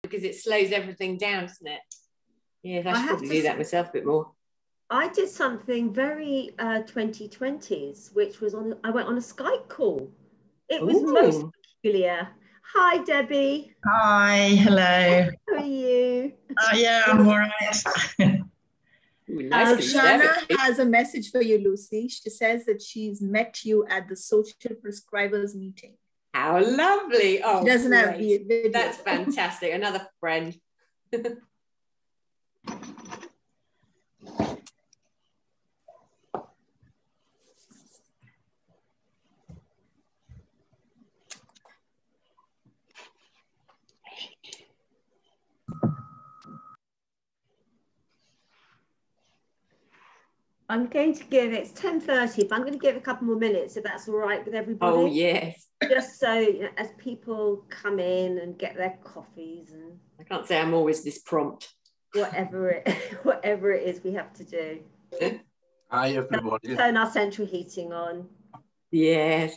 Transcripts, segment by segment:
because it slows everything down, doesn't it? Yeah, I should probably do that myself a bit more. I did something very 2020s, which was I went on a Skype call. It was most peculiar. Hi, Debbie. Hi, hello. How are you? Yeah, I'm all right. Nice Shana has a message for you, Lucy. She says that she's met you at the social prescribers meeting. How lovely. Oh, she doesn't have video. That's fantastic. Another friend. I'm going to give, it's 10:30, but I'm going to give a couple more minutes if that's all right with everybody. Oh, yes. Just so, you know, as people come in and get their coffees and... I can't say I'm always this prompt. Whatever it is we have to do. Hi, everybody. Turn our central heating on. Yes.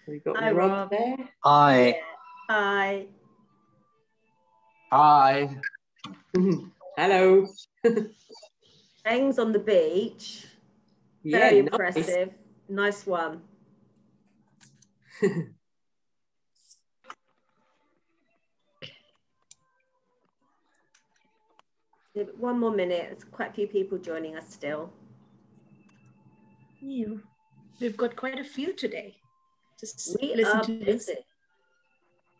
We got Hi, Rob there. Hi. Yeah. Hi. Hi. Hello. Eng's on the beach. Very impressive. Nice one. One more minute. There's quite a few people joining us still. We've got quite a few today. Just we listen are to busy. this.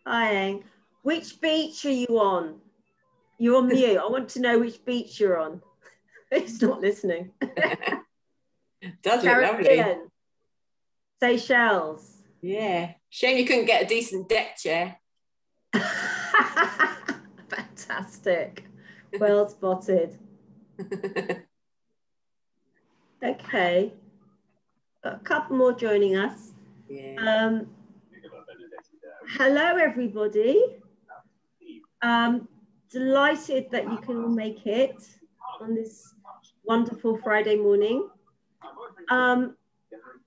Hi, Eng. Which beach are you on? You're on mute. I want to know which beach you're on. He's not listening. Does look lovely. Seychelles. Yeah. Shame you couldn't get a decent deck chair. Fantastic. Well spotted. Okay. Got a couple more joining us. Yeah. Hello, everybody. Delighted that you can all make it on this wonderful Friday morning. I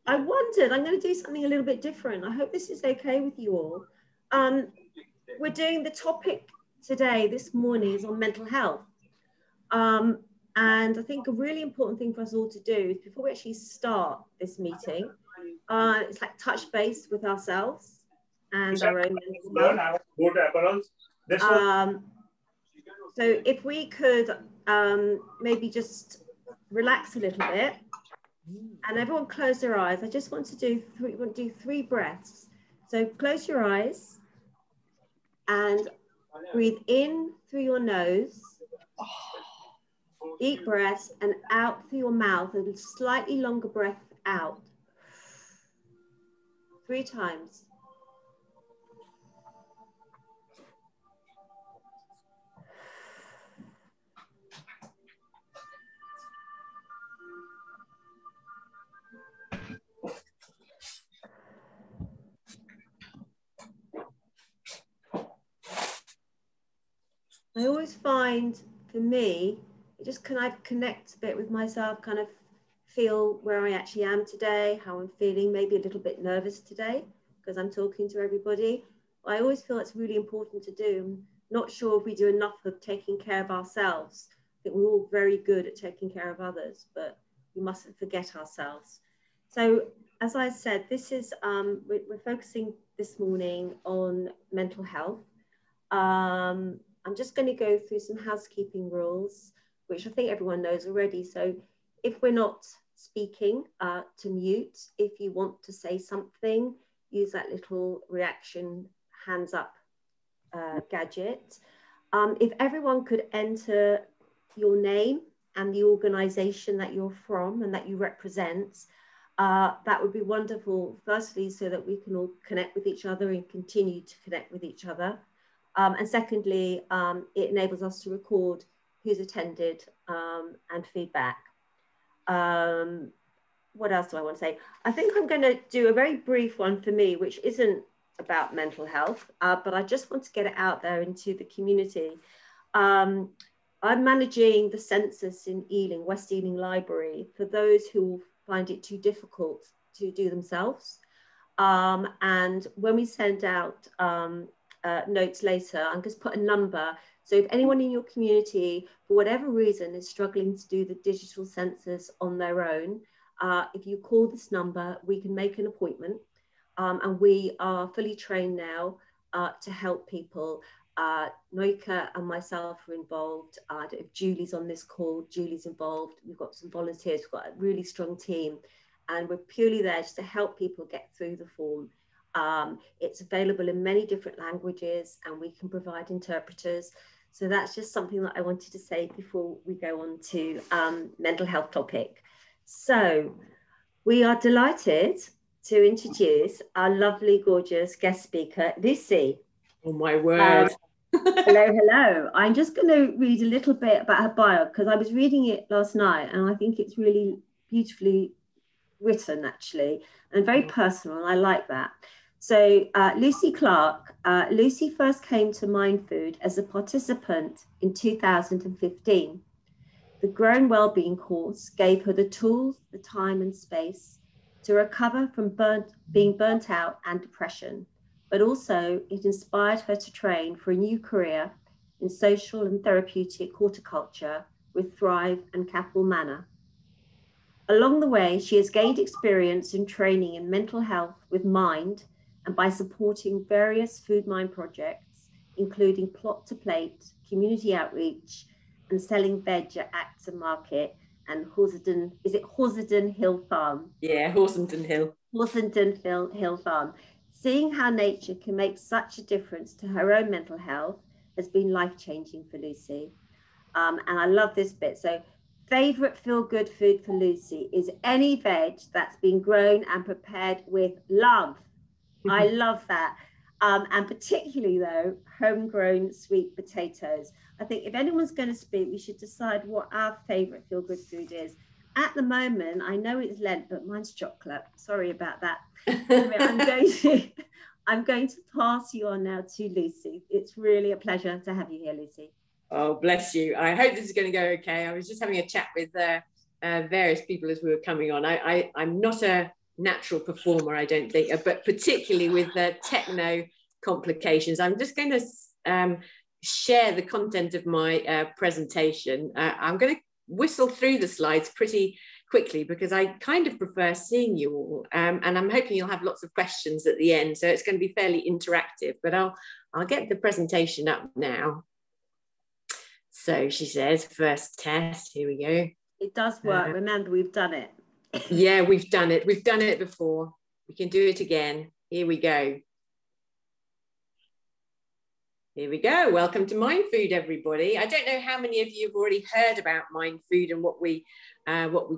wondered, I'm going to do something a little bit different. I hope this is okay with you all. We're doing the topic today, this morning, is on mental health. And I think a really important thing for us all to do is before we actually start this meeting, it's like touch base with ourselves and our own mental health. So if we could maybe just relax a little bit and everyone close their eyes. I just want to do three breaths. So close your eyes and breathe in through your nose, deep breaths, and out through your mouth, and slightly longer breath out. 3 times. I always find, for me, it just kind of connects a bit with myself, kind of feel where I actually am today, how I'm feeling, maybe a little bit nervous today because I'm talking to everybody. I always feel it's really important to do. I'm not sure if we do enough of taking care of ourselves. I think we're all very good at taking care of others, but we mustn't forget ourselves. So as I said, this is, we're focusing this morning on mental health. I'm just going to go through some housekeeping rules, which I think everyone knows already. So if we're not speaking, to mute. If you want to say something, use that little reaction hands up gadget. If everyone could enter your name and the organization that you're from and that you represent, that would be wonderful, firstly, so that we can all connect with each other and continue to connect with each other. And secondly, it enables us to record who's attended and feedback. What else do I want to say? I think I'm going to do a very brief one for me, which isn't about mental health, but I just want to get it out there into the community. I'm managing the census in Ealing, West Ealing Library, for those who find it too difficult to do themselves. And when we send out notes later. I'm just put a number. So if anyone in your community, for whatever reason, is struggling to do the digital census on their own, if you call this number, we can make an appointment. And we are fully trained now to help people. Noika and myself are involved. I don't know if Julie's on this call. Julie's involved. We've got some volunteers. We've got a really strong team. And we're purely there just to help people get through the form. It's available in many different languages, and we can provide interpreters. So that's just something that I wanted to say before we go on to mental health topic. So we are delighted to introduce our lovely, gorgeous guest speaker, Lucy. Oh my word. Hello. I'm just going to read a little bit about her bio, because I was reading it last night and I think it's really beautifully written, actually, and very personal, and I like that. So Lucy Clark, Lucy first came to Mindfood as a participant in 2015. The Growing Wellbeing course gave her the tools, the time and space to recover from being burnt out and depression, but also it inspired her to train for a new career in social and therapeutic horticulture with Thrive and Capel Manor. Along the way, she has gained experience in training in mental health with Mind, and by supporting various Food Mind projects, including Plot to Plate, community outreach, and selling veg at Acton Market and Horsenden, is it Horsenden Hill Farm? Yeah, Horsenden Hill. Horsenden Hill Farm. Seeing how nature can make such a difference to her own mental health has been life-changing for Lucy. And I love this bit. So, favorite feel-good food for Lucy is any veg that's been grown and prepared with love. I love that. And particularly, though, homegrown sweet potatoes. I think if anyone's going to speak, we should decide what our favorite feel-good food is. At the moment, I know it's Lent, but mine's chocolate. Sorry about that. I'm going to pass you on now to Lucy. It's really a pleasure to have you here, Lucy. Oh, bless you. I hope this is going to go okay. I was just having a chat with various people as we were coming on. I'm not a natural performer, I don't think, but particularly with the techno complications. I'm just going to share the content of my presentation. I'm going to whistle through the slides pretty quickly because I kind of prefer seeing you all, and I'm hoping you'll have lots of questions at the end, so it's going to be fairly interactive, but I'll get the presentation up now. So she says, first test, here we go. It does work, remember, we've done it. Yeah, we've done it before. We can do it again. Here we go. Here we go. Welcome to Mindfood, everybody. I don't know how many of you have already heard about Mindfood and what we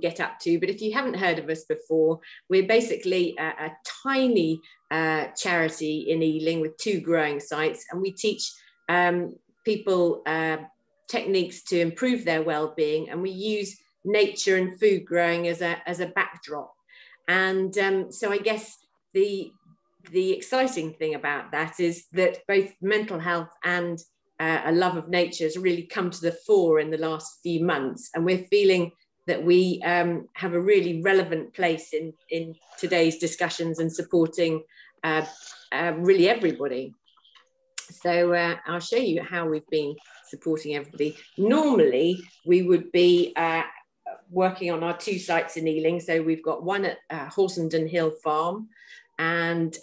get up to, but if you haven't heard of us before, we're basically a tiny charity in Ealing with 2 growing sites, and we teach people techniques to improve their well-being, and we use nature and food growing as a backdrop. And so I guess the exciting thing about that is that both mental health and a love of nature has really come to the fore in the last few months, and we're feeling that we have a really relevant place in today's discussions and supporting really everybody. So I'll show you how we've been supporting everybody. Normally we would be working on our 2 sites in Ealing. So we've got one at Horsenden Hill Farm, and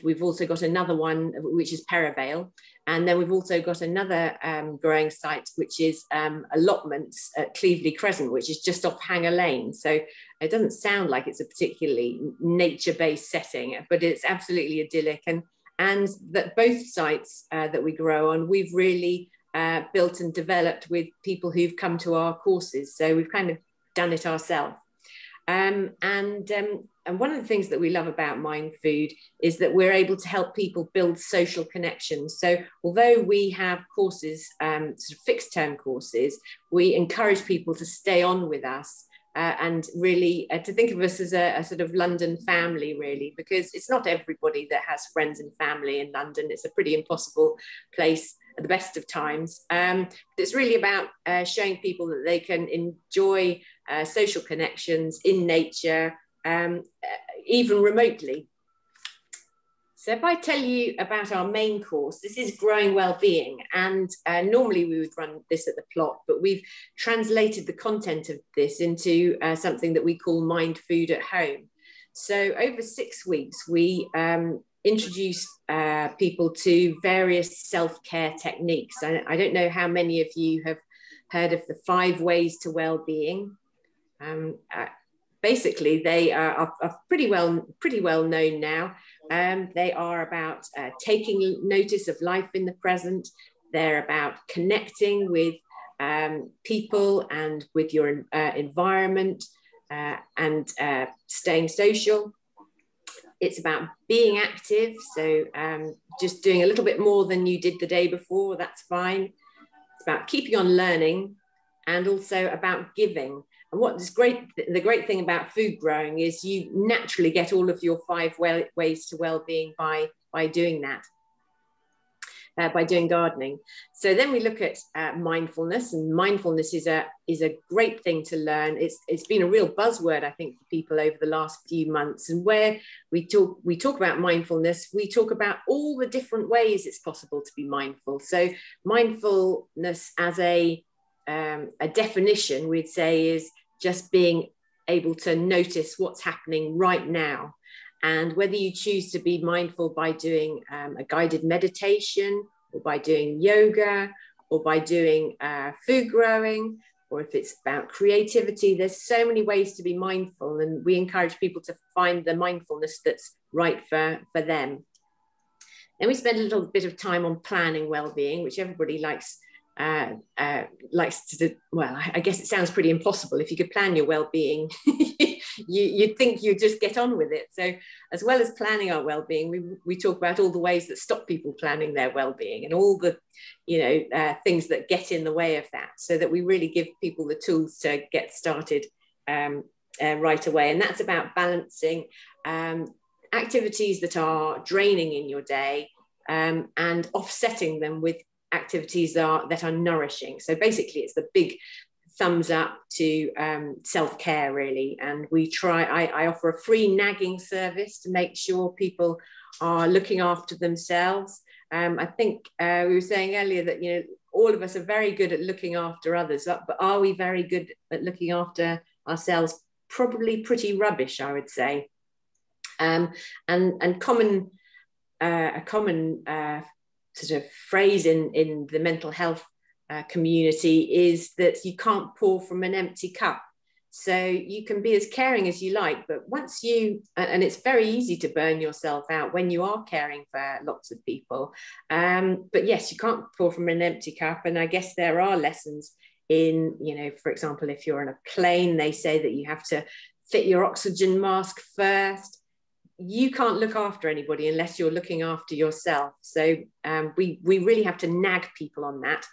we've also got another one which is Perivale, and then we've also got another growing site which is allotments at Cleveley Crescent, which is just off Hanger Lane. So it doesn't sound like it's a particularly nature-based setting, but it's absolutely idyllic. And that both sites that we grow on, we've really built and developed with people who've come to our courses. So we've kind of done it ourselves. And one of the things that we love about Mindfood is that we're able to help people build social connections. So although we have courses, sort of fixed term courses, we encourage people to stay on with us and really to think of us as a sort of London family, really, because it's not everybody that has friends and family in London. It's a pretty impossible place at the best of times. It's really about showing people that they can enjoy social connections in nature, even remotely. So if I tell you about our main course, this is Growing Wellbeing, and normally we would run this at the plot, but we've translated the content of this into something that we call Mind Food at Home. So over 6 weeks, we introduce people to various self-care techniques. I don't know how many of you have heard of the 5 ways to well-being. Basically, they are pretty well known now. They are about taking notice of life in the present. They're about connecting with people and with your environment and staying social. It's about being active, so just doing a little bit more than you did the day before, that's fine. It's about keeping on learning, and also about giving. And what's great, the great thing about food growing is you naturally get all of your 5 ways to well-being by doing that, by doing gardening. So then we look at mindfulness, and mindfulness is a great thing to learn. It's been a real buzzword, I think, for people over the last few months. And where we talk about mindfulness, we talk about all the different ways it's possible to be mindful. So mindfulness as a definition, we'd say, is just being able to notice what's happening right now. And whether you choose to be mindful by doing a guided meditation, or by doing yoga, or by doing food growing, or if it's about creativity, there's so many ways to be mindful. And we encourage people to find the mindfulness that's right for them. Then we spend a little bit of time on planning well-being, which everybody likes to do. Well, I guess it sounds pretty impossible. If you could plan your well-being, you'd think you'd just get on with it. So as well as planning our well-being, we talk about all the ways that stop people planning their well-being, and all the things that get in the way of that, so that we really give people the tools to get started right away. And that's about balancing activities that are draining in your day and offsetting them with activities that are nourishing. So basically, it's the big thumbs up to self-care, really. And I offer a free nagging service to make sure people are looking after themselves. I think we were saying earlier that all of us are very good at looking after others, but are we very good at looking after ourselves? Probably pretty rubbish, I would say. And a common sort of phrase in the mental health community is that you can't pour from an empty cup. So you can be as caring as you like, but once and it's very easy to burn yourself out when you are caring for lots of people. But yes, you can't pour from an empty cup. And I guess there are lessons in, for example, if you're on a plane, they say that you have to fit your oxygen mask first. You can't look after anybody unless you're looking after yourself. So we really have to nag people on that.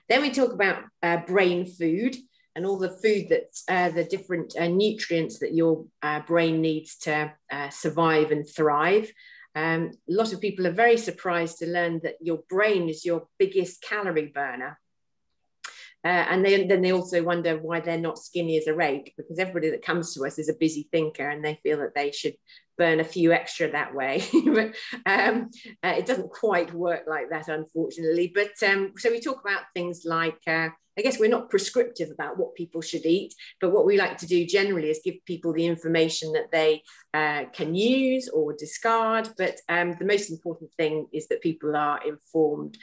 Then we talk about brain food and all the food that the different nutrients that your brain needs to survive and thrive. A lot of people are very surprised to learn that your brain is your biggest calorie burner. And then they also wonder why they're not skinny as a rake, because everybody that comes to us is a busy thinker and they feel that they should burn a few extra that way. But it doesn't quite work like that, unfortunately. But so we talk about things like, I guess we're not prescriptive about what people should eat, but what we like to do generally is give people the information that they can use or discard. But the most important thing is that people are informed.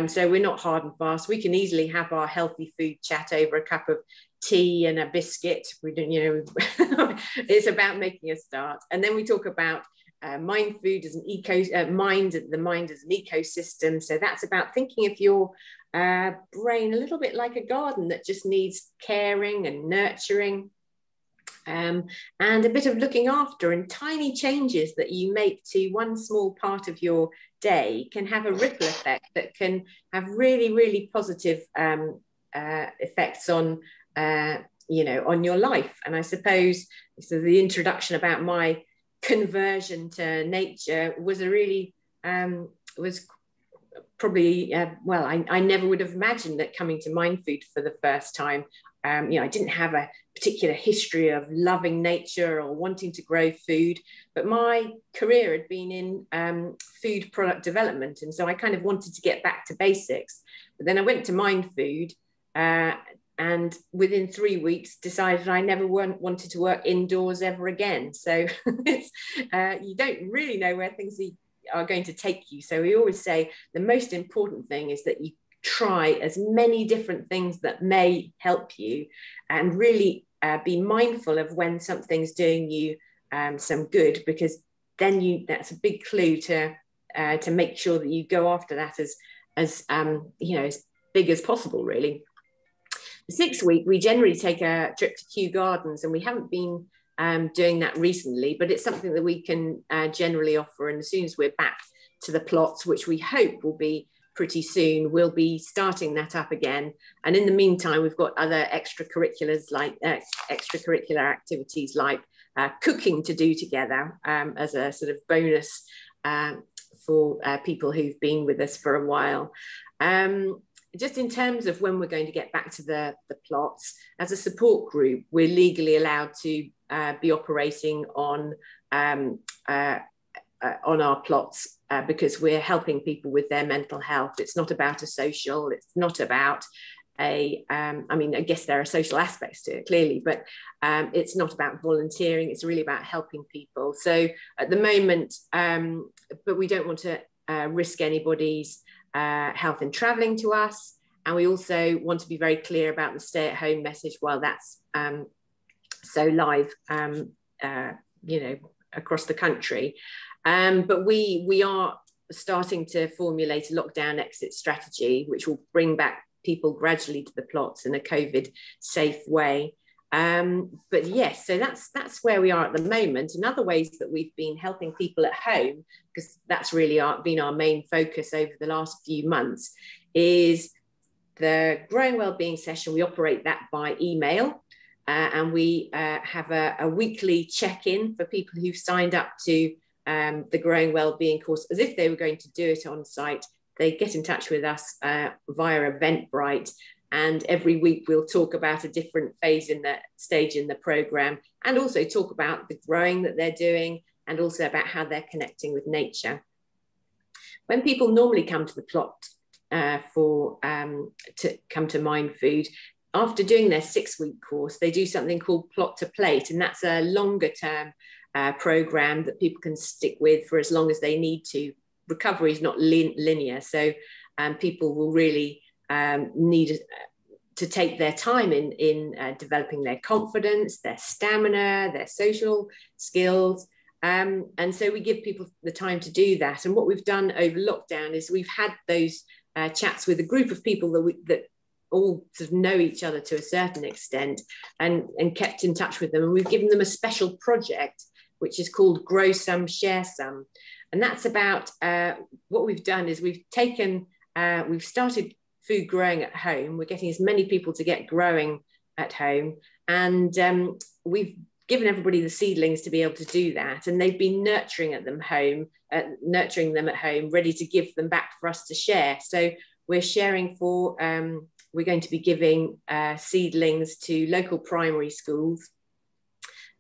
So we're not hard and fast. We can easily have our healthy food chat over a cup of tea and a biscuit. We don't, it's about making a start. And then we talk about mind food as the mind as an ecosystem. So that's about thinking of your brain a little bit like a garden that just needs caring and nurturing, and a bit of looking after, and tiny changes that you make to one small part of your day can have a ripple effect that can have really, really positive effects on on your life. And I suppose so the introduction about my conversion to nature was a really was probably, well, I never would have imagined that coming to Mindfood for the first time. You know, I didn't have a particular history of loving nature or wanting to grow food, but my career had been in food product development. And so I kind of wanted to get back to basics. But then I went to Mindfood and within 3 weeks decided I never wanted to work indoors ever again. So it's, you don't really know where things are going to take you. So we always say the most important thing is that you try as many different things that may help you, and really be mindful of when something's doing you some good, because then that's a big clue to make sure that you go after that as you know, as big as possible, really. The 6th week, we generally take a trip to Kew Gardens, and we haven't been doing that recently, but it's something that we can generally offer. And as soon as we're back to the plots, which we hope will be pretty soon, we'll be starting that up again. And in the meantime, we've got other extracurricular activities like cooking to do together as a sort of bonus for people who've been with us for a while. Just in terms of when we're going to get back to the plots, as a support group, we're legally allowed to be operating on our plots because we're helping people with their mental health. It's not about a social, it's not about I mean, I guess there are social aspects to it, clearly, but it's not about volunteering, it's really about helping people. So at the moment, but we don't want to risk anybody's health in traveling to us. And we also want to be very clear about the stay-at-home message while that's so live, you know, across the country. But we are starting to formulate a lockdown exit strategy, which will bring back people gradually to the plots in a COVID safe way. But yes, so that's where we are at the moment. And other ways that we've been helping people at home, because that's really been our main focus over the last few months, is the Growing Wellbeing session. We operate that by email, and we have a weekly check-in for people who've signed up to the Growing Wellbeing course as if they were going to do it on site. They get in touch with us via Eventbrite, and every week we'll talk about a different phase in the stage in the program, and also talk about the growing that they're doing, and also about how they're connecting with nature. When people normally come to the plot to come to Mindfood, after doing their 6-week course, they do something called Plot to Plate, and that's a longer term program that people can stick with for as long as they need to. Recovery is not linear, so people will really need to take their time in developing their confidence, their stamina, their social skills. And so we give people the time to do that. And what we've done over lockdown is we've had those chats with a group of people that all sort of know each other to a certain extent, and kept in touch with them. And we've given them a special project, which is called Grow Some, Share Some. And that's about what we've done is we've started food growing at home. We're getting as many people to get growing at home. And we've given everybody the seedlings to be able to do that. And they've been nurturing them at home, ready to give them back for us to share. So we're sharing we're going to be giving seedlings to local primary schools,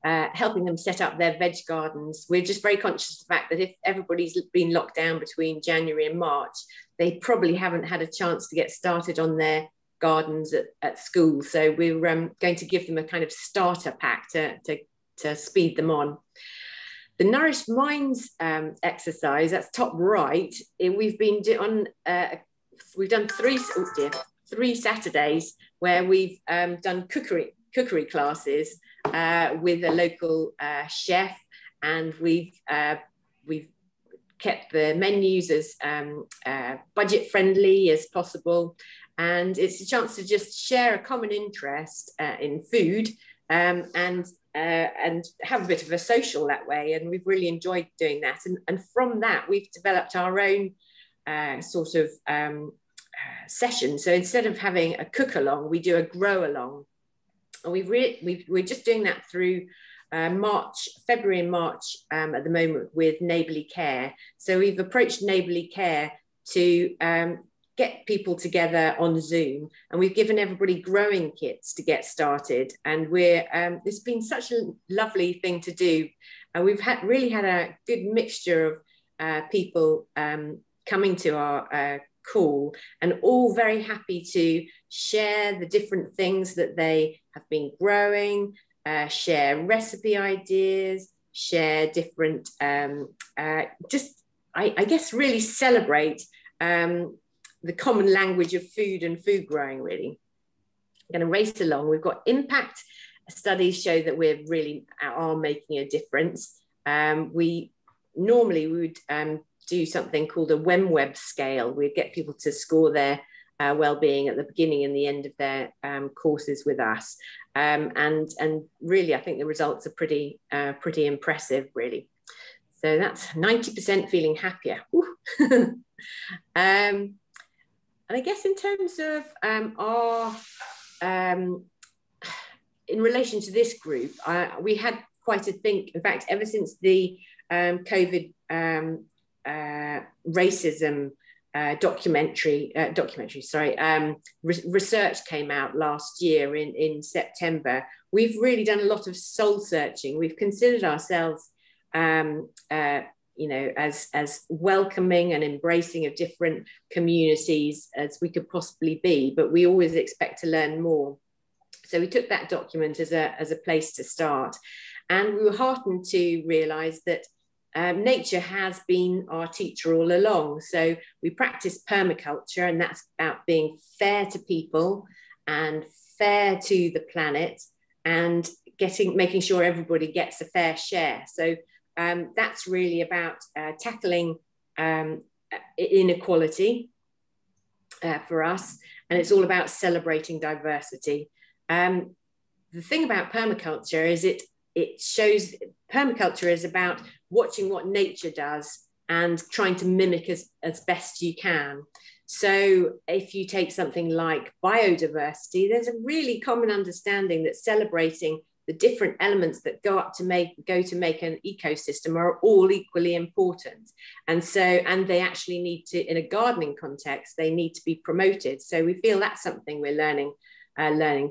helping them set up their veg gardens. We're just very conscious of the fact that if everybody's been locked down between January and March, they probably haven't had a chance to get started on their gardens at school. So we're going to give them a kind of starter pack to speed them on. The Nourished Minds exercise, that's top right, we've done three Saturdays where we've done cookery classes with a local chef, and we've kept the menus as budget friendly as possible, and it's a chance to just share a common interest in food and have a bit of a social that way. And we've really enjoyed doing that, and from that we've developed our own sort of session. So instead of having a cook along, we do a grow along. And we're just doing that through February and March at the moment with Neighbourly Care. So we've approached Neighbourly Care to get people together on Zoom, and we've given everybody growing kits to get started. And it's been such a lovely thing to do. And we've really had a good mixture of people coming to our call, and all very happy to share the different things that they have been growing, share recipe ideas, share different, I guess really celebrate the common language of food and food growing, really. I'm going to race along. We've got impact studies show that we really are making a difference. We would do something called a WEMWEB scale. We'd get people to score their well-being at the beginning and the end of their courses with us. And really, I think the results are pretty impressive, really. So that's 90% feeling happier. And I guess in terms of in relation to this group, we had quite a think. In fact, ever since the COVID racism research came out last year in September, we've really done a lot of soul searching. We've considered ourselves as welcoming and embracing of different communities as we could possibly be, but we always expect to learn more. So we took that document as a place to start, and we were heartened to realise that nature has been our teacher all along. So we practice permaculture, and that's about being fair to people and fair to the planet, and making sure everybody gets a fair share. So that's really about tackling inequality for us, and it's all about celebrating diversity. The thing about permaculture is it shows permaculture is about watching what nature does and trying to mimic as best you can. So if you take something like biodiversity, there's a really common understanding that celebrating the different elements that go to make an ecosystem are all equally important. And they actually need to, in a gardening context, they need to be promoted. So we feel that's something we're learning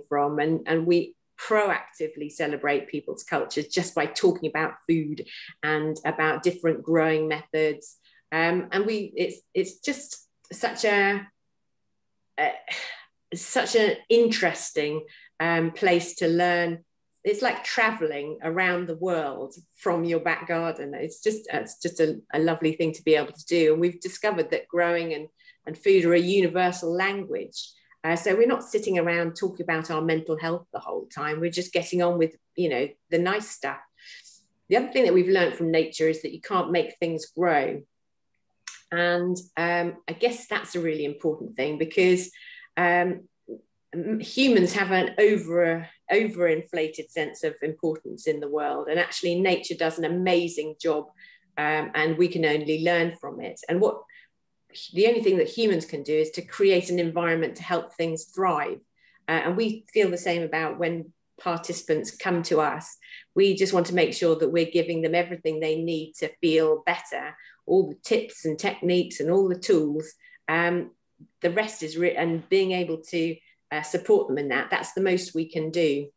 from, and we proactively celebrate people's cultures just by talking about food and about different growing methods. And it's just such an interesting place to learn. It's like traveling around the world from your back garden. It's just a lovely thing to be able to do. And we've discovered that growing and food are a universal language. So we're not sitting around talking about our mental health the whole time. We're just getting on with, the nice stuff. The other thing that we've learned from nature is that you can't make things grow. And I guess that's a really important thing, because humans have an overinflated sense of importance in the world, and actually nature does an amazing job, and we can only learn from it. And the only thing that humans can do is to create an environment to help things thrive. And we feel the same about when participants come to us. We just want to make sure that we're giving them everything they need to feel better, all the tips and techniques and all the tools. The rest is and being able to support them in that's the most we can do.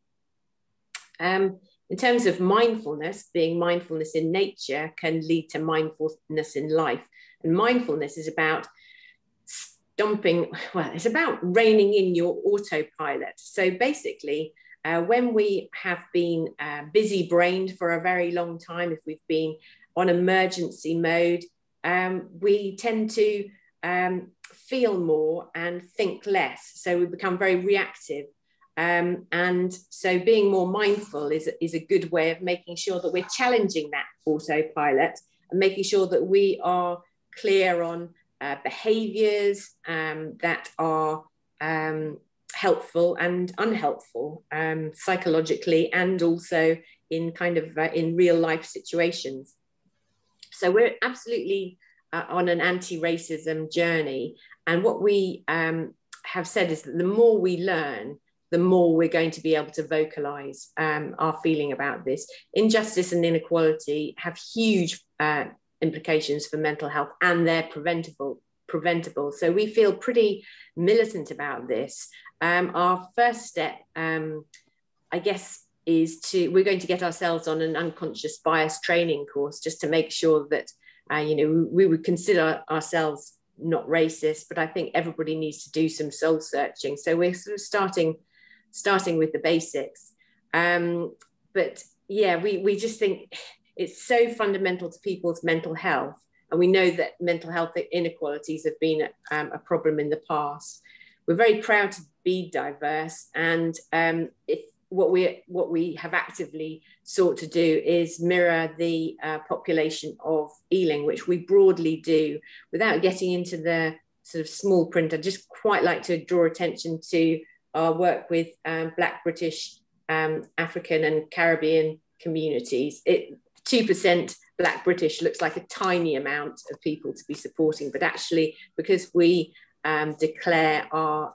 In terms of mindfulness, mindfulness in nature can lead to mindfulness in life. And mindfulness is about it's about reining in your autopilot. So basically, when we have been busy-brained for a very long time, if we've been on emergency mode, we tend to feel more and think less. So we become very reactive. And so being more mindful is a good way of making sure that we're challenging that autopilot and making sure that we are clear on behaviors that are helpful and unhelpful psychologically, and also in in real life situations. So we're absolutely on an anti-racism journey. And what we have said is that the more we learn, the more we're going to be able to vocalize our feeling about this. Injustice and inequality have huge implications for mental health, and they're preventable preventable. So we feel pretty militant about this. Our first step, I guess, is we're going to get ourselves on an unconscious bias training course just to make sure that, you know, we would consider ourselves not racist, but I think everybody needs to do some soul searching. So we're sort of starting with the basics. But yeah, we just think it's so fundamental to people's mental health. And we know that mental health inequalities have been a problem in the past. We're very proud to be diverse. And what we have actively sought to do is mirror the population of Ealing, which we broadly do. Without getting into the sort of small print, I'd just quite like to draw attention to our work with Black, British, African and Caribbean communities. 2% Black British looks like a tiny amount of people to be supporting, but actually because we declare our,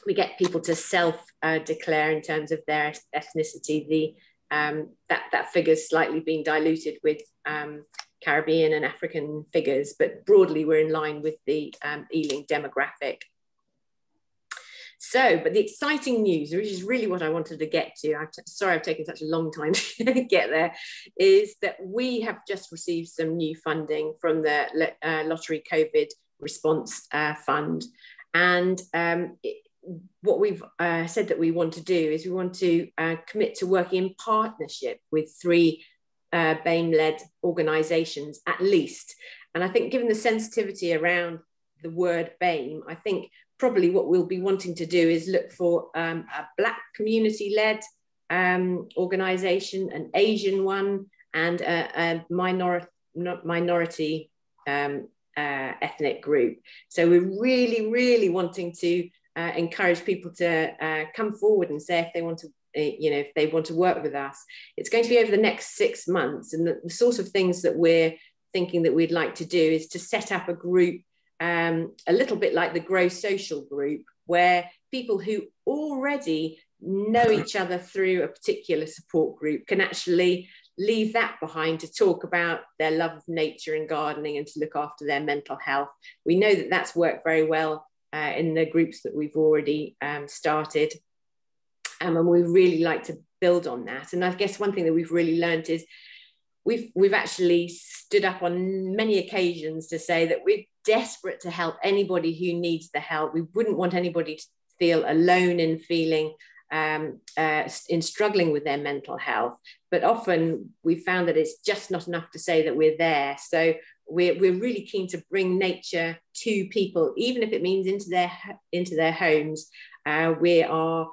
we get people to self-declare in terms of their ethnicity, that figure's slightly being diluted with Caribbean and African figures, but broadly we're in line with the Ealing demographic. So, but the exciting news, which is really what I wanted to get to, sorry I've taken such a long time to get there, is that we have just received some new funding from the Lottery COVID Response Fund. And what we've said that we want to do is we want to commit to working in partnership with 3 BAME-led organisations at least. And I think given the sensitivity around the word BAME, I think probably what we'll be wanting to do is look for a Black community-led organisation, an Asian one, and a minority ethnic group. So we're really, really wanting to encourage people to come forward and say if they want to, you know, if they want to work with us. It's going to be over the next 6 months, and the sort of things that we're thinking that we'd like to do is to set up a group, a little bit like the Grow Social group, where people who already know each other through a particular support group can actually leave that behind to talk about their love of nature and gardening and to look after their mental health. We know that that's worked very well in the groups that we've already started, and we really like to build on that. And I guess one thing that we've really learned is we've actually stood up on many occasions to say that we're desperate to help anybody who needs the help. We wouldn't want anybody to feel alone in feeling in struggling with their mental health, but often we found that it's just not enough to say that we're there. So we're really keen to bring nature to people, even if it means into their homes. We're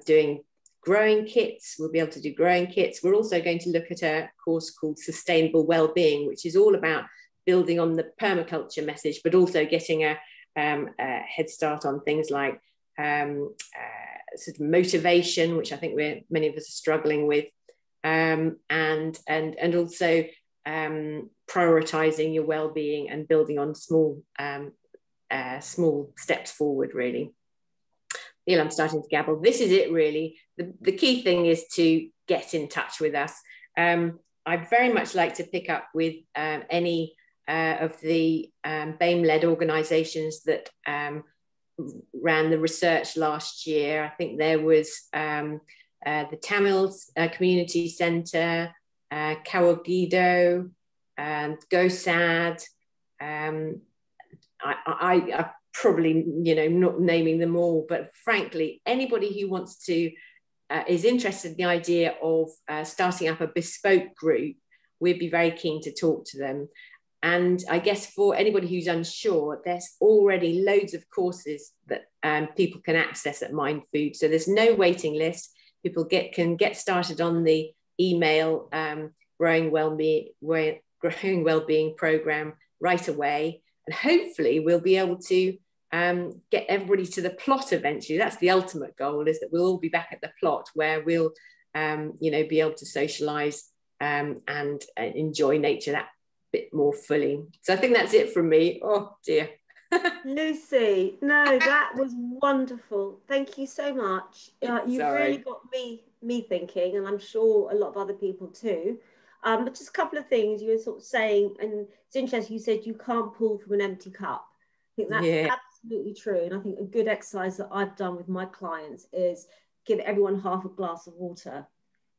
doing growing kits. We'll be able to do growing kits. We're also going to look at a course called Sustainable Wellbeing, which is all about building on the permaculture message, but also getting a head start on things like sort of motivation, which I think many of us are struggling with, and also prioritizing your well-being and building on small steps forward, really. I feel I'm starting to gabble. This is it, really. The key thing is to get in touch with us. I'd very much like to pick up with any of the BAME-led organisations that ran the research last year. I think there was the Tamils Community Centre, Kawagido, and GoSAD. I probably, you know, not naming them all, but frankly, anybody who wants to, is interested in the idea of starting up a bespoke group, we'd be very keen to talk to them. And I guess for anybody who's unsure, there's already loads of courses that people can access at Mindfood. So there's no waiting list. People can get started on the email Growing Wellbeing program right away. And hopefully we'll be able to get everybody to the plot eventually. That's the ultimate goal, is that we'll all be back at the plot where we'll, you know, be able to socialise and enjoy nature that bit more fully. So I think that's it from me. Oh dear. Lucy, no, that was wonderful. Thank you so much. You really got me thinking, and I'm sure a lot of other people too. But just a couple of things you were sort of saying, and it's interesting, you said you can't pull from an empty cup. I think that's absolutely true. And I think a good exercise that I've done with my clients is give everyone half a glass of water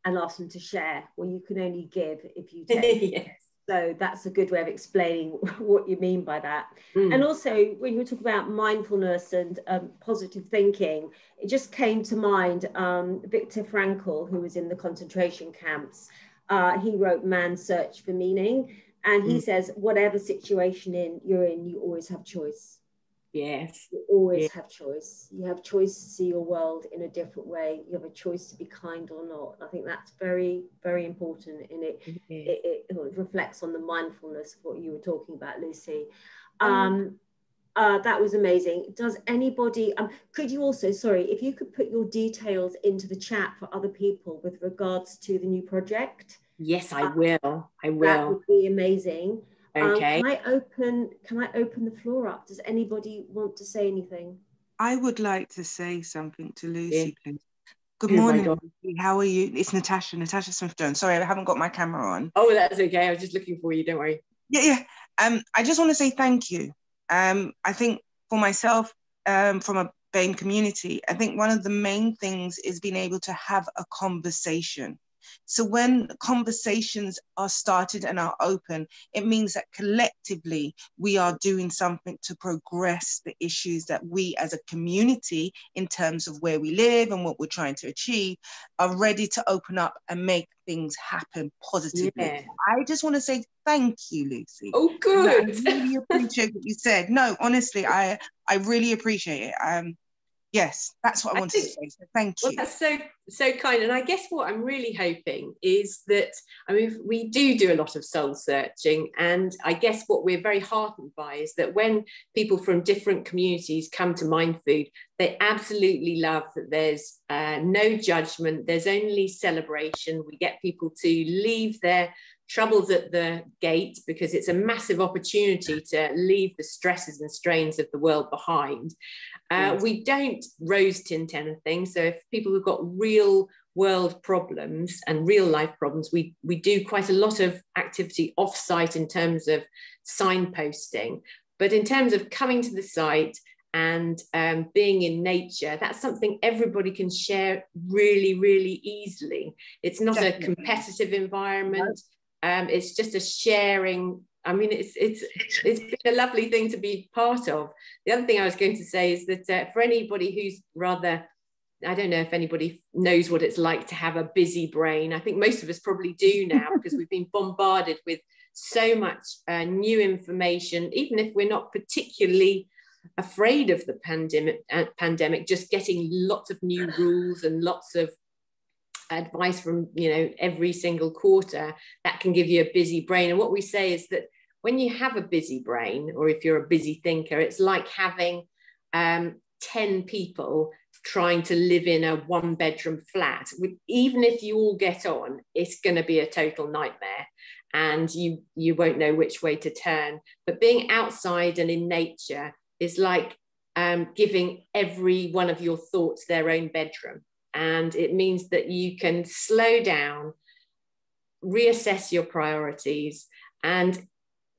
and ask them to share. Well, you can only give if you take. Yes. So that's a good way of explaining what you mean by that. And also, when you talk about mindfulness and positive thinking, it just came to mind, Viktor Frankl, who was in the concentration camps, he wrote Man's Search for Meaning. And he says, whatever situation you're in, you always have choice. Yes. You always have choice. You have choice to see your world in a different way. You have a choice to be kind or not. I think that's very, very important. And it reflects on the mindfulness of what you were talking about, Lucy. That was amazing. Does anybody, could you also, sorry, if you could put your details into the chat for other people with regards to the new project? Yes, I will. That would be amazing. Okay. Can I open the floor up? Does anybody want to say anything? I would like to say something to Lucy, please. Good morning, Lucy. How are you? It's Natasha Smith-Jones. Sorry, I haven't got my camera on. Oh, that's okay. I was just looking for you. Don't worry. Yeah. I just want to say thank you. I think for myself, from a BAME community, I think one of the main things is being able to have a conversation. So when conversations are started and are open, it means that collectively we are doing something to progress the issues that we as a community, in terms of where we live and what we're trying to achieve, are ready to open up and make things happen positively. Yeah. I just want to say thank you, Lucy. Oh, good. I really appreciate what you said. No, honestly, I really appreciate it. Yes, that's what I wanted to say. So thank you. Well, that's so kind. And I guess what I'm really hoping is that, I mean, we do a lot of soul searching. And I guess what we're very heartened by is that when people from different communities come to Mindfood, they absolutely love that there's no judgment. There's only celebration. We get people to leave their troubles at the gate because it's a massive opportunity to leave the stresses and strains of the world behind. We don't rose tint anything. So if people have got real world problems and real life problems, we do quite a lot of activity off-site in terms of signposting. But in terms of coming to the site and being in nature, that's something everybody can share really, really easily. It's not a competitive environment. It's just a sharing. I mean, it's been a lovely thing to be part of. The other thing I was going to say is that for anybody who's rather, I don't know if anybody knows what it's like to have a busy brain. I think most of us probably do now because we've been bombarded with so much new information, even if we're not particularly afraid of the pandemic, just getting lots of new rules and lots of advice from, every single quarter, that can give you a busy brain. And what we say is that when you have a busy brain, or if you're a busy thinker, it's like having 10 people trying to live in a 1-bedroom flat. Even if you all get on, it's going to be a total nightmare and you won't know which way to turn. But being outside and in nature is like giving every one of your thoughts their own bedroom. And it means that you can slow down, reassess your priorities. And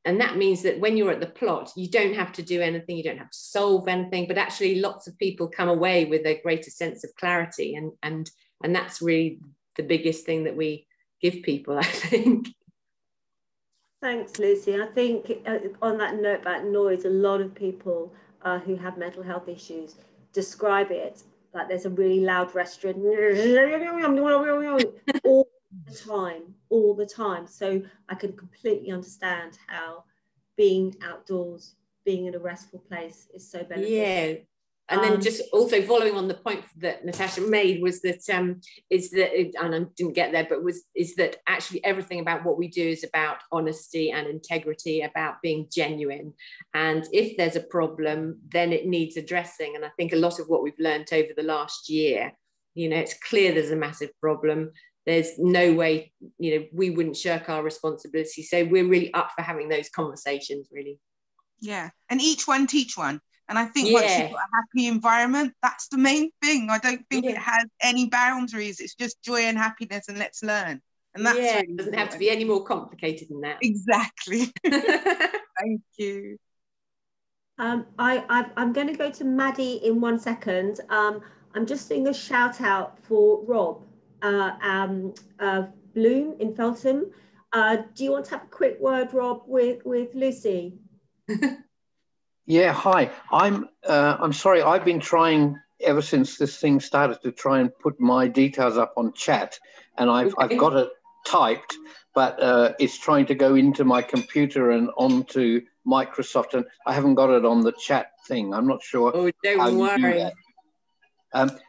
that means that when you're at the plot, you don't have to do anything, you don't have to solve anything, but actually lots of people come away with a greater sense of clarity. And that's really the biggest thing that we give people, I think. Thanks, Lucy. I think on that note about noise, a lot of people who have mental health issues describe it like there's a really loud restaurant all the time. So I can completely understand how being outdoors, being in a restful place is so beneficial. Yeah. And then just also following on the point that Natasha made was that and I didn't get there, but is that actually everything about what we do is about honesty and integrity, about being genuine. And if there's a problem, then it needs addressing. And I think a lot of what we've learned over the last year, it's clear there's a massive problem. There's no way, we wouldn't shirk our responsibility. So we're really up for having those conversations, really. Yeah, and each one teach one. And I think once you've got a happy environment, that's the main thing. I don't think it has any boundaries. It's just joy and happiness, and let's learn. And that's yeah, really it doesn't have to important. be any more complicated than that. Exactly. Thank you. I'm going to go to Maddie in 1 second. I'm just doing a shout out for Rob Bloom in Feltham. Do you want to have a quick word, Rob, with Lucy? Yeah, hi. I'm sorry. I've been trying ever since this thing started to try and put my details up on chat, and I've got it typed, but it's trying to go into my computer and onto Microsoft, and I haven't got it on the chat thing. I'm not sure Oh, don't how worry. you do that.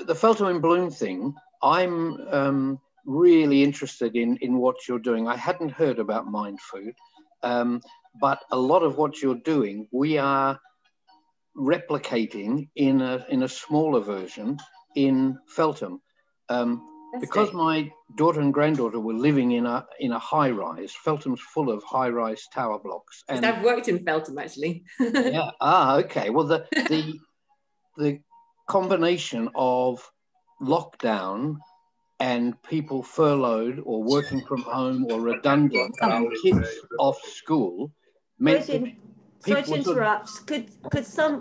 The Feltham and Bloom thing, I'm really interested in what you're doing. I hadn't heard about Mind Food, but a lot of what you're doing, we are replicating in a smaller version in Feltham. Because my daughter and granddaughter were living in a high rise. Feltham's full of high rise tower blocks. And I've worked in Feltham actually. yeah. Okay. Well, the combination of lockdown and people furloughed or working from home or redundant and kids off school meant Sorry to interrupt.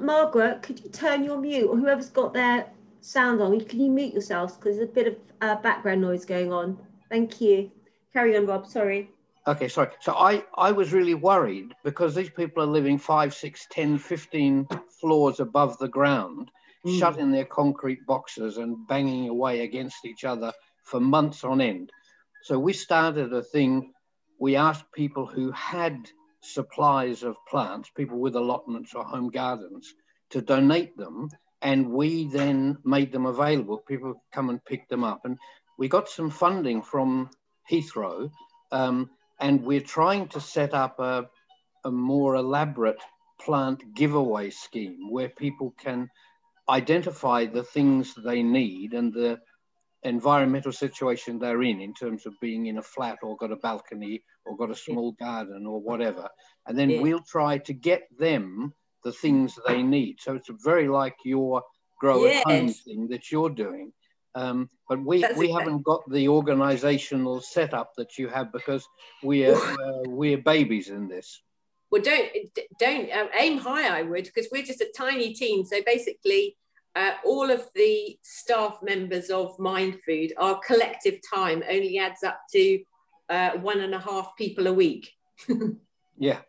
Margaret, could you turn your mute, or whoever's got their sound on, can you mute yourselves, because there's a bit of background noise going on. Thank you. Carry on, Rob. Sorry. Okay, sorry. So I was really worried because these people are living 5, 6, 10, 15 floors above the ground, shut in their concrete boxes and banging away against each other for months on end. So we started a thing. We asked people who had supplies of plants, people with allotments or home gardens, to donate them. And we then made them available. People come and pick them up. And we got some funding from Heathrow. And we're trying to set up a more elaborate plant giveaway scheme where people can identify the things they need and the environmental situation they're in terms of being in a flat or got a balcony or got a small garden or whatever. And then we'll try to get them the things they need. So it's very like your grow at home thing that you're doing. But we haven't got the organizational setup that you have because we're babies in this. Well, don't aim high, I would, because we're just a tiny team. So basically, all of the staff members of Mind Food, our collective time only adds up to 1.5 people a week. Yeah.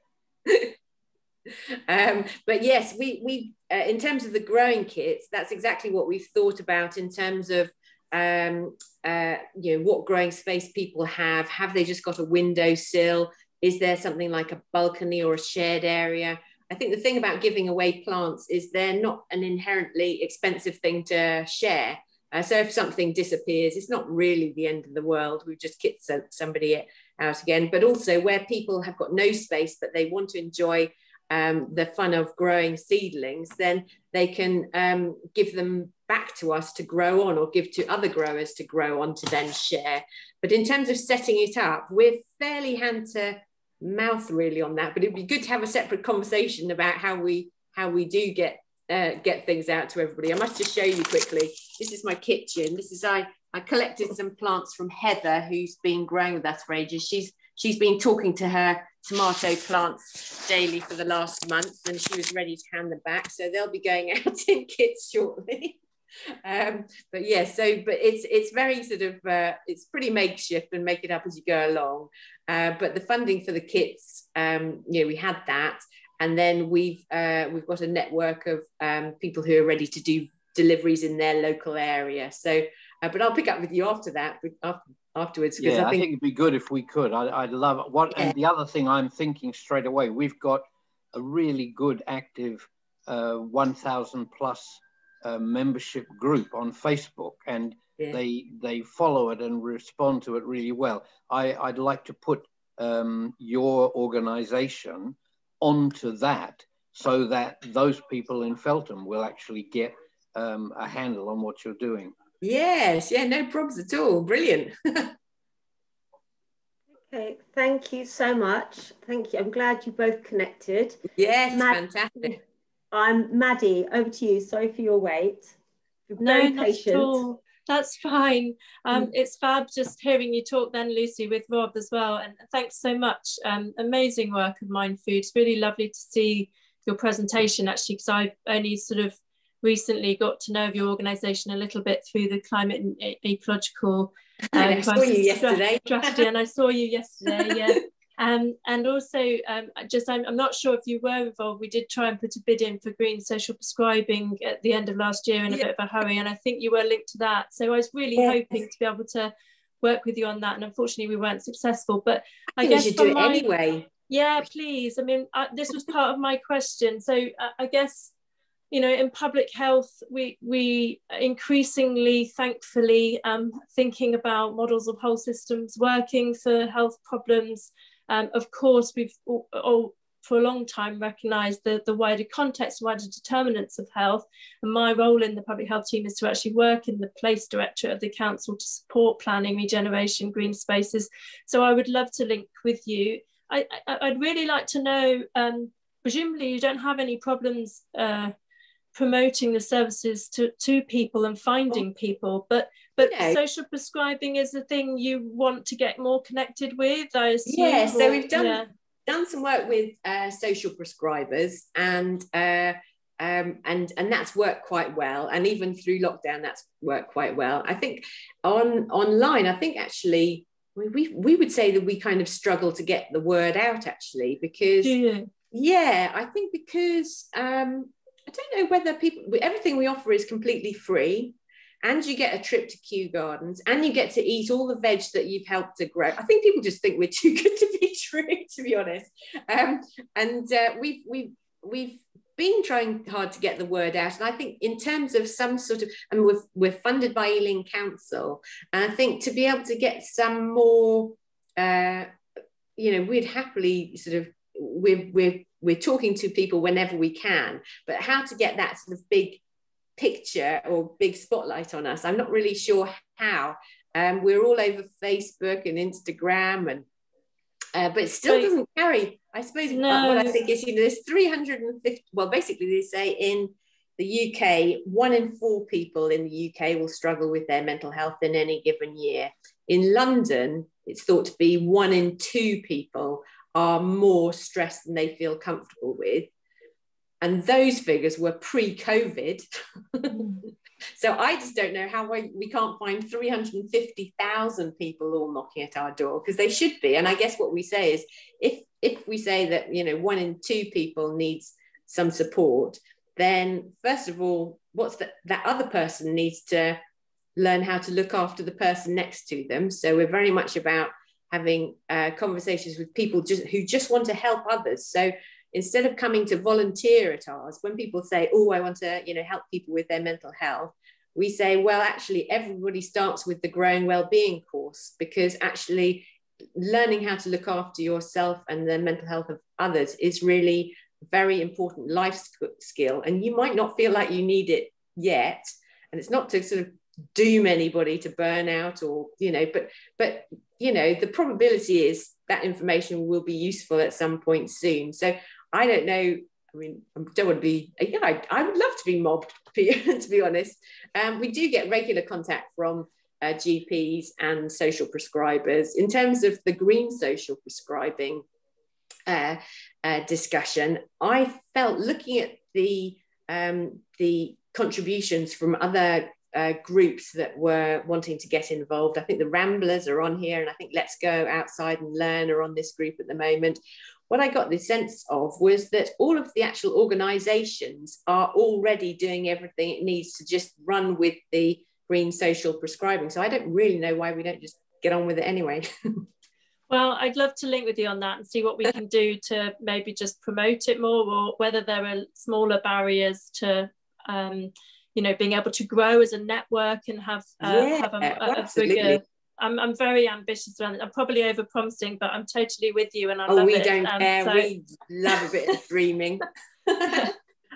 But yes, we in terms of the growing kits, that's exactly what we've thought about in terms of what growing space people have. Have they just got a windowsill? Is there something like a balcony or a shared area? I think the thing about giving away plants is they're not an inherently expensive thing to share. So if something disappears, it's not really the end of the world. We've just kicked somebody out again. But also where people have got no space, but they want to enjoy the fun of growing seedlings, then they can give them back to us to grow on, or give to other growers to grow on to then share. But in terms of setting it up, we're fairly hand to mouth really on that. But it'd be good to have a separate conversation about how we do get things out to everybody. I must just show you quickly. This is my kitchen. This is I collected some plants from Heather, who's been growing with us for ages. She's been talking to her tomato plants daily for the last month, and she was ready to hand them back. So they'll be going out in kits shortly. But yeah, but it's very sort of it's pretty makeshift and make it up as you go along. But the funding for the kits, we had that, and then we've got a network of people who are ready to do deliveries in their local area. So, but I'll pick up with you after that. Afterwards, because I think it'd be good if we could. I'd love it. And the other thing I'm thinking straight away, we've got a really good active 1,000 plus membership group on Facebook, and they follow it and respond to it really well. I'd like to put your organization onto that so that those people in Feltham will actually get a handle on what you're doing. Yes, no problems at all. Brilliant. Okay, thank you so much. Thank you. I'm glad you both connected. Yes, fantastic. Maddie, over to you. Sorry for your wait. You're very patient. That's fine. It's fab just hearing you talk then, Lucy, with Rob as well. And thanks so much. Amazing work of Mind Food. It's really lovely to see your presentation, actually, because I've only sort of recently got to know of your organisation a little bit through the climate and ecological I saw you yesterday. strategy, and I saw you yesterday, yeah. And also, I'm not sure if you were involved. We did try and put a bid in for green social prescribing at the end of last year in a bit of a hurry, and I think you were linked to that. So I was really hoping to be able to work with you on that, and unfortunately we weren't successful. But I guess you should do it anyway. Yeah, please. I mean, this was part of my question. So I guess, you know, in public health, we increasingly, thankfully, thinking about models of whole systems working for health problems. Of course, we've all for a long time recognised the wider context, wider determinants of health. And my role in the public health team is to actually work in the place directorate of the council to support planning, regeneration, green spaces. So I would love to link with you. I'd really like to know, presumably you don't have any problems promoting the services to people and finding people, but social prescribing is the thing you want to get more connected with, I assume. Yeah, so we've done some work with social prescribers, and that's worked quite well, and even through lockdown that's worked quite well. I think online, I think actually we would say that we kind of struggle to get the word out, actually, because I think because I don't know whether everything we offer is completely free, and you get a trip to Kew Gardens, and you get to eat all the veg that you've helped to grow. I think people just think we're too good to be true, to be honest. We've been trying hard to get the word out, and I think in terms of some sort of, and we're funded by Ealing Council, and I think to be able to get some more, we'd happily sort of, we're talking to people whenever we can, but how to get that sort of big picture or big spotlight on us, I'm not really sure how. We're all over Facebook and Instagram, and but it still doesn't carry. I suppose what I think is, there's 350, well, basically they say in the UK, 1 in 4 people in the UK will struggle with their mental health in any given year. In London, it's thought to be 1 in 2 people are more stressed than they feel comfortable with. And those figures were pre-COVID. So I just don't know how we can't find 350,000 people all knocking at our door, because they should be. And I guess what we say is, if we say that, 1 in 2 people needs some support, then first of all, that other person needs to learn how to look after the person next to them. So we're very much about having conversations with people who just want to help others. So instead of coming to volunteer at ours, when people say, oh, I want to help people with their mental health, we say, well, actually, everybody starts with the Growing Wellbeing course, because actually learning how to look after yourself and the mental health of others is really a very important life skill. And you might not feel like you need it yet. And it's not to sort of doom anybody to burn out, or, but the probability is that information will be useful at some point soon. So I don't know. I mean, I don't want to be, I would love to be mobbed, to be honest. We do get regular contact from GPs and social prescribers. In terms of the green social prescribing discussion, I felt, looking at the contributions from other groups that were wanting to get involved. I think the Ramblers are on here, and I think Let's Go Outside and Learn are on this group at the moment. What I got the sense of was that all of the actual organisations are already doing everything it needs to just run with the green social prescribing. So I don't really know why we don't just get on with it anyway. Well, I'd love to link with you on that and see what we can do to maybe just promote it more, or whether there are smaller barriers to being able to grow as a network and have a bigger. I'm very ambitious around it. I'm probably over promising, but I'm totally with you, and I love it. We don't care. We love a bit of dreaming.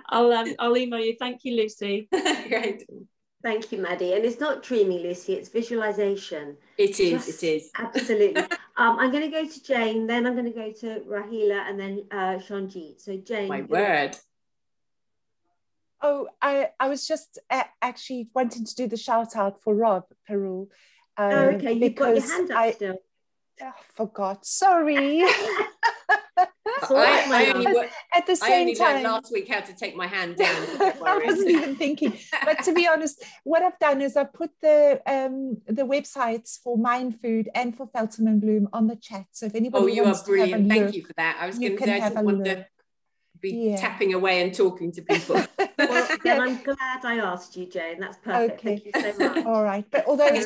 I'll email you. Thank you, Lucy. Great. Thank you, Maddie. And it's not dreaming, Lucy. It's visualization. It is. Absolutely. I'm going to go to Jane, then I'm going to go to Rahila, and then Shanjit. So Jane. My word. Oh, I was just actually wanting to do the shout out for Rob Perul. Okay, you've got your hand up still. I forgot, sorry. I only at the same time, learned last week how to take my hand down. So I wasn't even thinking. But to be honest, what I've done is I've put the websites for Mind Food and for Feltham and Bloom on the chat. So if anybody wants to have a look, thank you for that. I was going to say I didn't want to be tapping away and talking to people. Well, then I'm glad I asked you, Jane. That's perfect. Okay. Thank you so much. All right. But although it's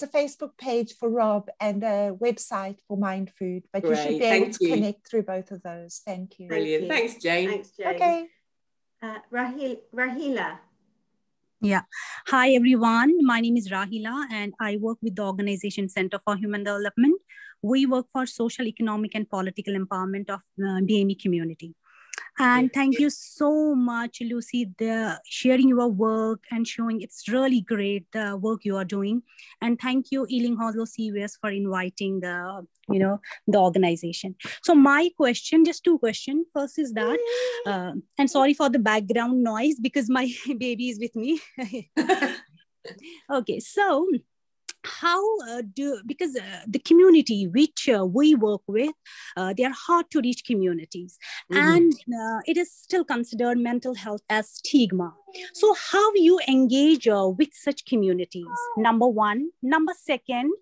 a Facebook page for Rob and a website for Mind Food, but you should be able to connect through both of those. Thank you. Brilliant. Thanks, Jane. Thanks, Jane. Okay. Rahila. Yeah. Hi, everyone. My name is Rahila, and I work with the Organization Center for Human Development. We work for social, economic, and political empowerment of BME community. And thank you so much, Lucy, sharing your work and showing it's really great, the work you are doing. And thank you, Ealing Hollow CVS, for inviting the organization. So my question, just two questions. First is that, and sorry for the background noise because my baby is with me. Okay, so how because the community which we work with, they are hard to reach communities, and it is still considered mental health as stigma. So how you engage with such communities? Number one. Number second,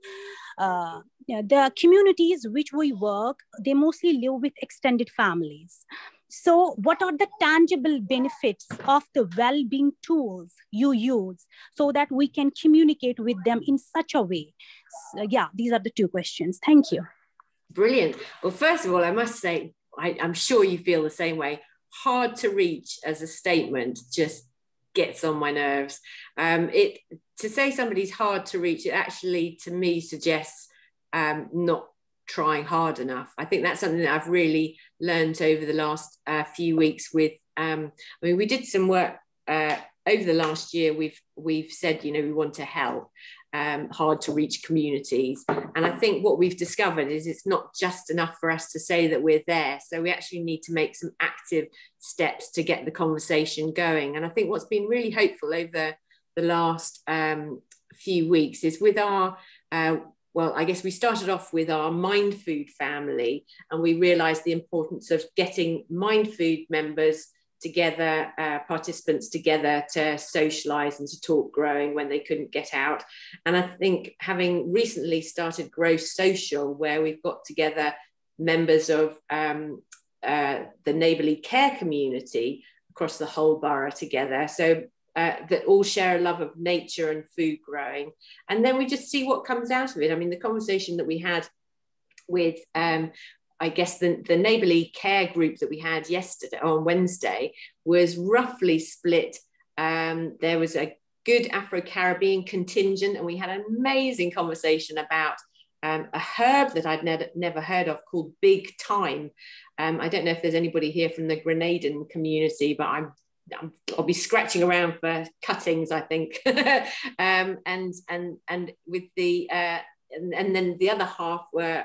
the communities which we work, they mostly live with extended families. So what are the tangible benefits of the well-being tools you use so that we can communicate with them in such a way? So, yeah, these are the two questions. Thank you. Brilliant. Well, first of all, I must say, I'm sure you feel the same way. Hard to reach as a statement just gets on my nerves. To say somebody's hard to reach, it actually, to me, suggests not trying hard enough. I think that's something that I've really learned over the last few weeks with, we did some work over the last year. We've said, we want to help hard to reach communities. And I think what we've discovered is it's not just enough for us to say that we're there. So we actually need to make some active steps to get the conversation going. And I think what's been really hopeful over the last few weeks is with our well, I guess we started off with our Mind Food family, and we realized the importance of getting Mind Food members together, participants together to socialize and to talk growing when they couldn't get out. And I think having recently started Grow Social, where we've got together members of the neighbourly care community across the whole borough together. So that all share a love of nature and food growing. And then we just see what comes out of it. I mean, the conversation that we had with, I guess, the neighbourly care group that we had yesterday, on Wednesday, was roughly split. There was a good Afro-Caribbean contingent, and we had an amazing conversation about a herb that I'd never heard of called Big Thyme. I don't know if there's anybody here from the Grenadian community, but I'll be scratching around for cuttings, I think. And with the and then the other half were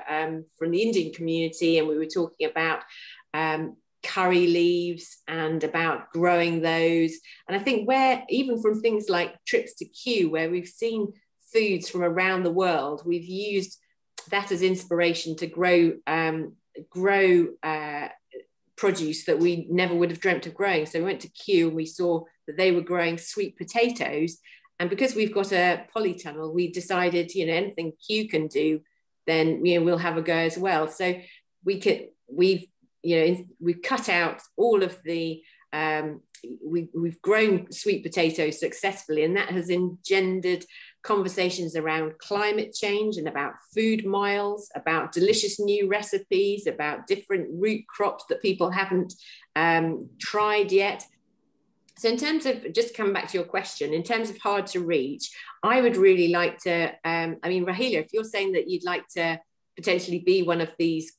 from the Indian community, and we were talking about curry leaves and about growing those. And I think where, even from things like trips to Kew, where we've seen foods from around the world, we've used that as inspiration to grow produce that we never would have dreamt of growing. So we went to Kew and we saw that they were growing sweet potatoes. And because we've got a polytunnel, we decided, anything Kew can do, then we'll have a go as well. So we've cut out all of the we've grown sweet potatoes successfully, and that has engendered conversations around climate change and about food miles, about delicious new recipes, about different root crops that people haven't tried yet. So in terms of, just coming back to your question, in terms of hard to reach, I would really like to, Rahila, if you're saying that you'd like to potentially be one of these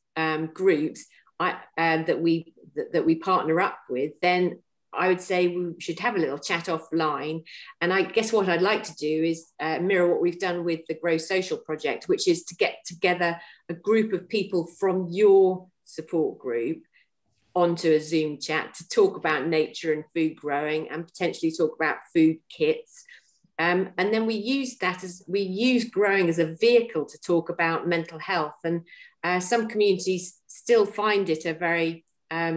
groups that we partner up with, then I would say we should have a little chat offline. And I guess what I'd like to do is mirror what we've done with the Grow Social project, which is to get together a group of people from your support group onto a Zoom chat to talk about nature and food growing and potentially talk about food kits. And then we use growing as a vehicle to talk about mental health. And some communities still find it a very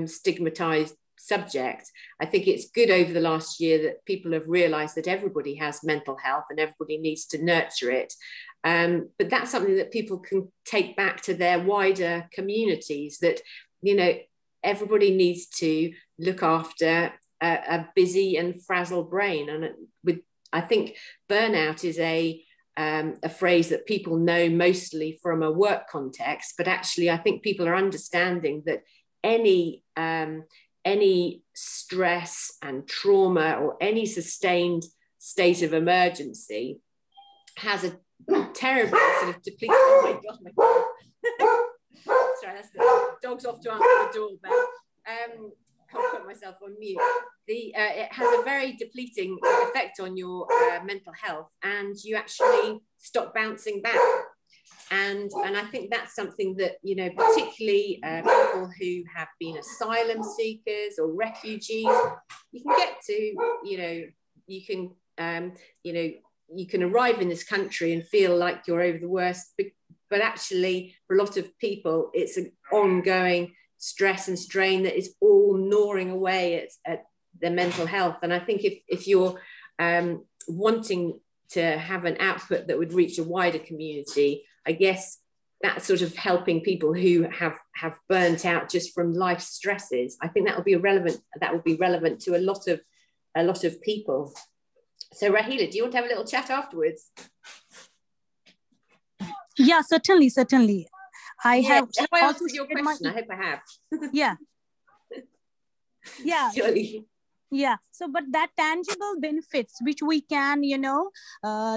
stigmatized subject. I think it's good over the last year that people have realized that everybody has mental health and everybody needs to nurture it. But that's something that people can take back to their wider communities, that, you know, everybody needs to look after a busy and frazzled brain. And I think burnout is a phrase that people know mostly from a work context, but actually I think people are understanding that any stress and trauma or any sustained state of emergency has a terrible sort of depletion. Oh my God, my God. Sorry, that's the dog's off to answer the doorbell. Can't put myself on mute. It has a very depleting effect on your mental health, and you actually stop bouncing back. And I think that's something that, you know, particularly people who have been asylum seekers or refugees, you can get to, you know, you can arrive in this country and feel like you're over the worst, but actually for a lot of people, it's an ongoing stress and strain that is all gnawing away at their mental health. And I think if you're wanting to have an output that would reach a wider community, I guess that's sort of helping people who have burnt out just from life stresses. I think that will be relevant to a lot of people. So Rahila, do you want to have a little chat afterwards? Yeah, certainly. Have I answered your question? I hope I have. Yeah. Yeah. Surely. Yeah. So, but that tangible benefits, which we can, you know,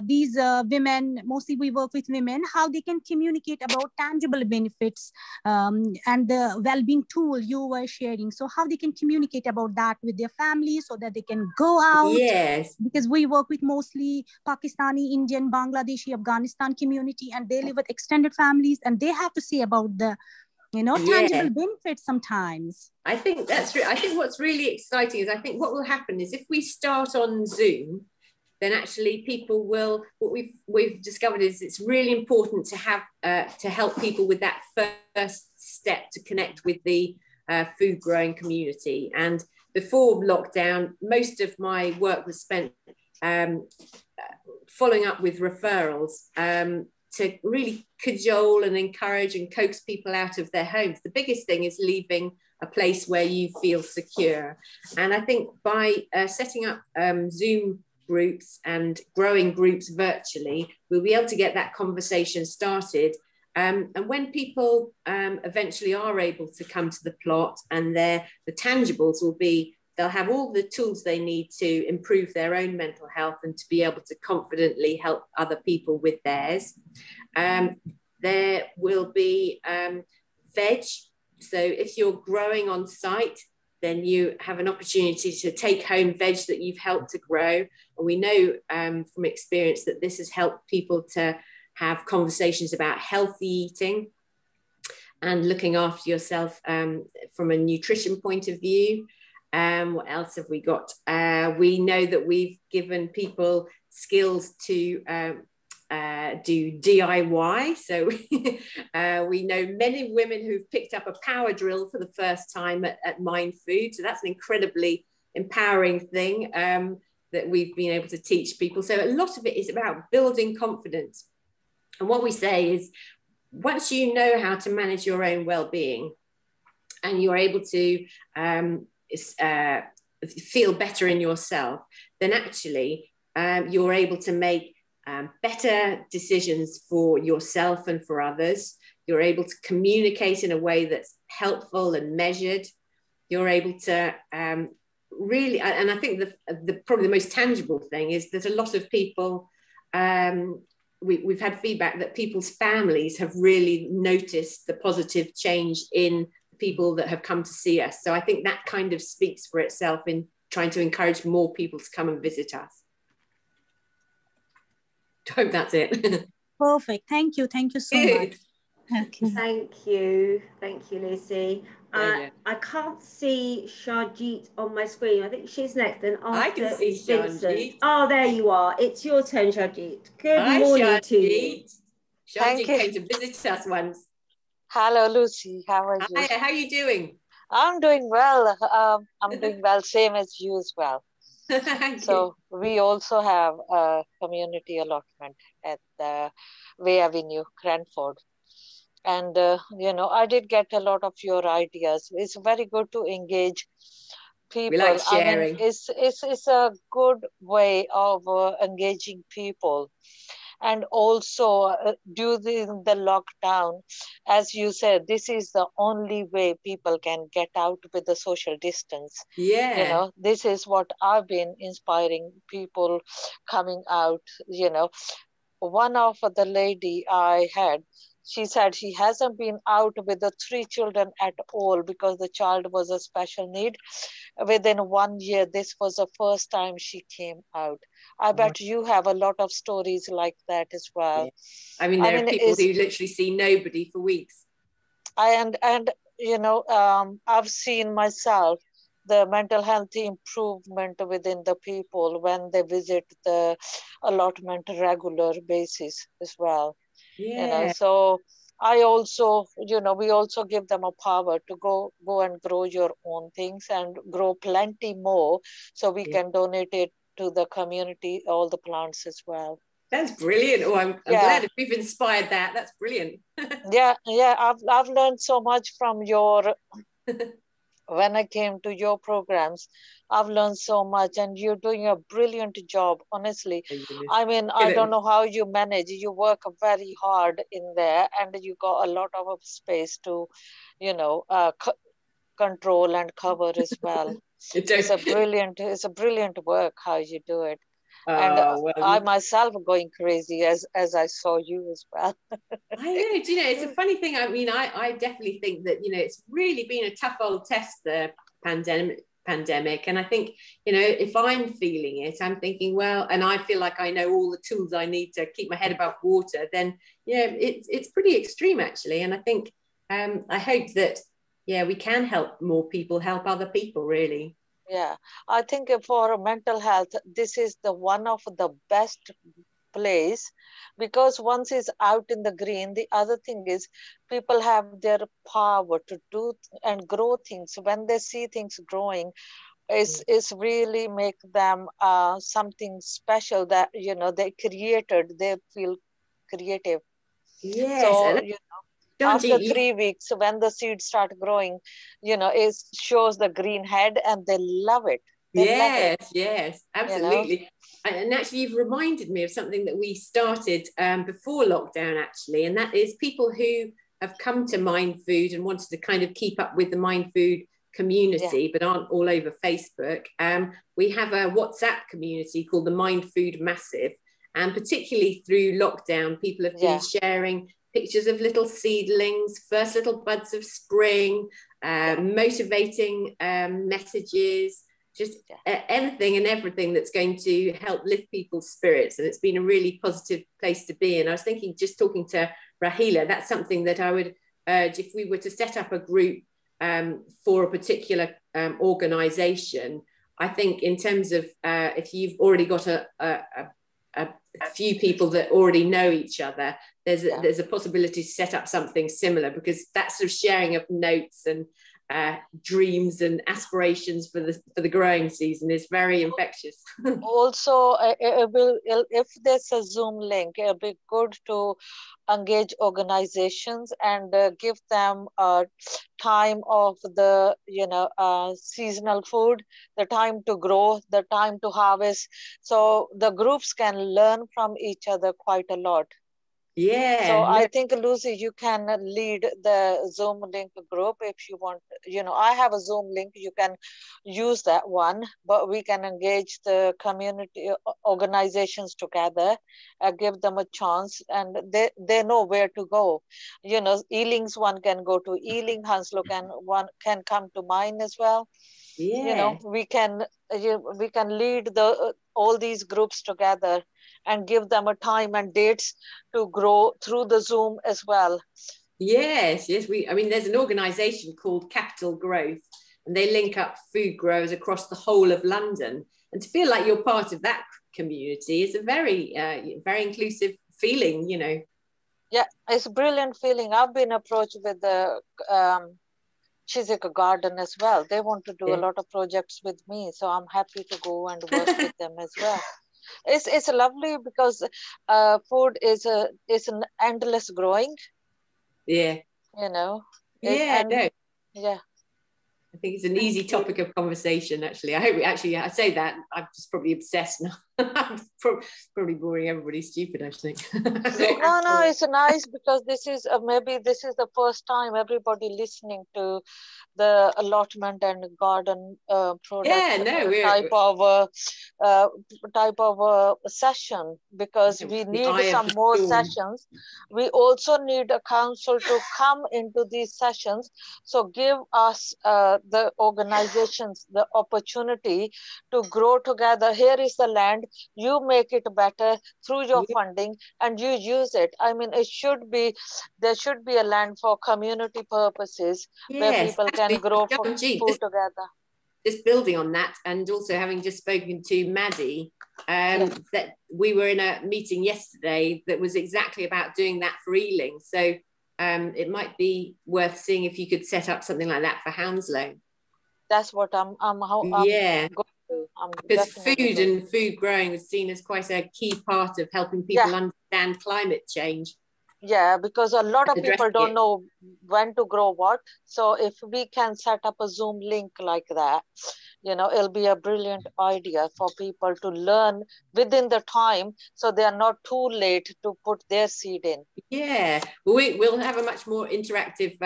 these women, mostly we work with women, how they can communicate about tangible benefits and the well-being tool you were sharing. So how they can communicate about that with their families so that they can go out. Yes. Because we work with mostly Pakistani, Indian, Bangladeshi, Afghanistan community, and they live with extended families, and they have to say about the, you know, tangible benefits sometimes. I think that's I think what's really exciting is I think what will happen is if we start on Zoom, then actually people will, what we've discovered is it's really important to have to help people with that first step to connect with the food growing community. And before lockdown, most of my work was spent following up with referrals to really cajole and encourage and coax people out of their homes. The biggest thing is leaving a place where you feel secure. And I think by setting up Zoom groups and growing groups virtually, we'll be able to get that conversation started. And when people eventually are able to come to the plot, and the tangibles will be, they'll have all the tools they need to improve their own mental health and to be able to confidently help other people with theirs. There will be veg. So if you're growing on site, then you have an opportunity to take home veg that you've helped to grow. And we know from experience that this has helped people to have conversations about healthy eating and looking after yourself from a nutrition point of view. What else have we got? We know that we've given people skills to do DIY. So we know many women who've picked up a power drill for the first time at Mind Food. So that's an incredibly empowering thing that we've been able to teach people. So a lot of it is about building confidence. And what we say is, once you know how to manage your own well-being and you're able to feel better in yourself, then actually you're able to make better decisions for yourself and for others. You're able to communicate in a way that's helpful and measured. You're able to really, and I think probably the most tangible thing is that a lot of people, we've had feedback that people's families have really noticed the positive change in people that have come to see us. So I think that kind of speaks for itself in trying to encourage more people to come and visit us. I hope that's it. Perfect. Thank you. Thank you so much. Okay. Thank you, Lucy. I can't see Sharjit on my screen. I think she's next. And I can see Sharjit. Oh, there you are. It's your turn, Sharjit. Good morning to you. Sharjit came to visit us once. Hello, Lucy. How are you? Hi, how are you doing? I'm doing well. I'm doing well, same as you as well. So we also have a community allotment at the Way Avenue, Cranford. And, you know, I did get a lot of your ideas. It's very good to engage people. We like sharing. I mean, it's a good way of engaging people. And also during the lockdown, as you said, this is the only way people can get out with the social distance. Yeah. You know, this is what I've been inspiring people coming out. You know, one of the lady I had, she said she hasn't been out with the 3 children at all because the child was a special need. Within 1 year, this was the first time she came out. I bet you have a lot of stories like that as well. Yeah. I mean, there are people who literally see nobody for weeks. And you know, I've seen myself the mental health improvement within the people when they visit the allotment regular basis as well. Yeah. You know, so I also, you know, we also give them a power to go and grow your own things and grow plenty more so we can donate it to the community, all the plants as well. That's brilliant. Oh, I'm glad if we've inspired that. That's brilliant. yeah, I've learned so much from your when I came to your programs. I've learned so much, and you're doing a brilliant job, honestly. I mean, I don't know how you manage. You work very hard in there, and you got a lot of space to, you know, control and cover as well. It's a brilliant work how you do it. And I myself going crazy as I saw you as well. I know, do you know, it's a funny thing. I mean, I definitely think that, you know, it's really been a tough old test, the pandemic. And I think, you know, if I'm feeling it, I'm thinking, well, and I feel like I know all the tools I need to keep my head above water, then, yeah, it's pretty extreme actually. And I think, I hope that, yeah, we can help more people, help other people really. Yeah, I think for mental health, this is the one of the best place, because once it's out in the green, the other thing is people have their power to do and grow things. When they see things growing, it's really make them something special that, you know, they created, they feel creative. Yes. So, you know, after 3 weeks, when the seeds start growing, you know, it shows the green head and they love it. Yes, absolutely. You know? And actually, you've reminded me of something that we started before lockdown, actually, and that is people who have come to Mind Food and wanted to kind of keep up with the Mind Food community, but aren't all over Facebook. We have a WhatsApp community called the Mind Food Massive, and particularly through lockdown, people have been sharing pictures of little seedlings, first little buds of spring, motivating messages, just anything and everything that's going to help lift people's spirits. And it's been a really positive place to be. And I was thinking, just talking to Rahila, that's something that I would urge if we were to set up a group for a particular organization. I think in terms of if you've already got a few people that already know each other, there's a possibility to set up something similar, because that sort of sharing of notes and dreams and aspirations for the growing season is very infectious. Also, if there's a Zoom link, it'll be good to engage organizations and give them time of the, you know, seasonal food, the time to grow, the time to harvest, so the groups can learn from each other quite a lot. Yeah. So I think, Lucy, you can lead the Zoom link group if you want. You know, I have a Zoom link. You can use that one, but we can engage the community organizations together, give them a chance, and they know where to go. You know, Ealing's one can go to Ealing, Hounslow one can come to mine as well. Yeah. You know, we can lead all these groups together and give them a time and dates to grow through the Zoom as well. Yes, yes. I mean, there's an organisation called Capital Growth, and they link up food growers across the whole of London. And to feel like you're part of that community is a very, very inclusive feeling, you know. Yeah, it's a brilliant feeling. I've been approached with the Chiswick Garden as well. They want to do a lot of projects with me, so I'm happy to go and work with them as well. It's lovely because food is an endless growing. Yeah. You know. Yeah. Yeah. I think it's an easy topic of conversation, actually. I hope I say that, I'm just probably obsessed now. I'm probably boring everybody stupid, actually. No, it's nice because this is maybe this is the first time everybody listening to the allotment and garden product type of session, because we need some more sessions. We also need a council to come into these sessions, so give us the organizations the opportunity to grow together. Here is the land, you make it better through your funding and you use it. I mean, there should be a land for community purposes where people can grow food together. Just building on that, and also having just spoken to Maddie, that we were in a meeting yesterday that was exactly about doing that for Ealing. So it might be worth seeing if you could set up something like that for Hounslow. That's what I'm because food and food growing is seen as quite a key part of helping people understand climate change. Yeah, because a lot of people don't know when to grow what. So if we can set up a Zoom link like that, you know, it'll be a brilliant idea for people to learn within the time, so they are not too late to put their seed in. Yeah, we'll have a much more interactive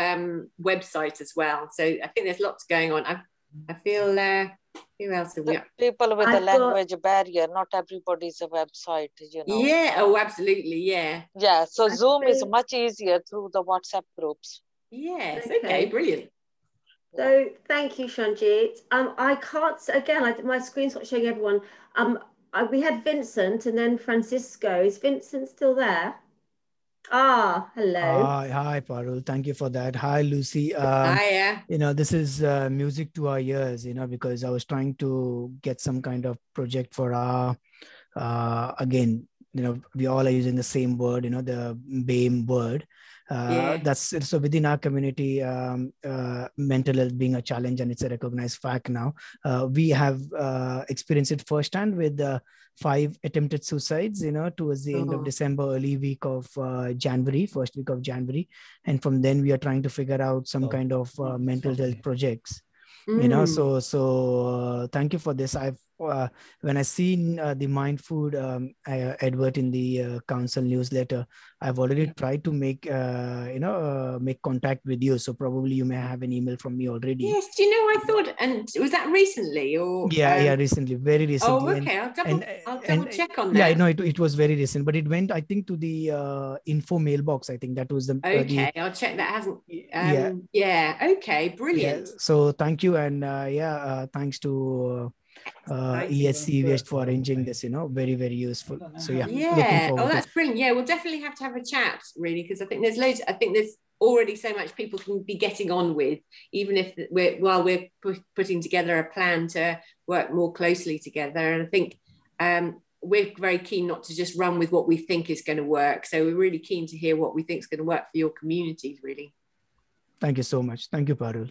website as well. So I think there's lots going on. I feel, who else have we got? People with a language barrier, not everybody's a website, you know. Yeah, oh, absolutely, yeah. Yeah, so Zoom is much easier through the WhatsApp groups. Yes, okay, brilliant. So thank you, Shanjit. I can't, again, my screen's not showing everyone. We had Vincent and then Francisco. Is Vincent still there? Ah, hello. Hi, Parul. Thank you for that. Hi, Lucy. Hiya. You know, this is music to our ears, you know, because I was trying to get some kind of project for our, again, you know, we all are using the same word, you know, the BAME word. That's so within our community, mental health being a challenge, and it's a recognized fact now. We have experienced it firsthand with 5 attempted suicides, you know, towards the end of December, early week of January, first week of January. And from then we are trying to figure out some kind of mental health projects, you know, so thank you for this. When I seen the Mind Food advert in the council newsletter, I've already tried to make make contact with you. So probably you may have an email from me already. Yes, do you know, I thought, and was that recently or? Yeah, recently, very recently. Oh, okay, I'll double check on that. Yeah, no, it was very recent, but it went, I think, to the info mailbox. I think that was the. Okay, I'll check that. Hasn't. Yeah. Okay, brilliant. Yeah, so thank you, and thanks to. ESC West for arranging this, you know, very, very useful. So oh, that's brilliant. Yeah, we'll definitely have to have a chat, really, because I think there's loads. I think there's already so much people can be getting on with, even if we're putting together a plan to work more closely together. And I think we're very keen not to just run with what we think is going to work. So we're really keen to hear what we think is going to work for your communities, really. Thank you so much. Thank you, Parul.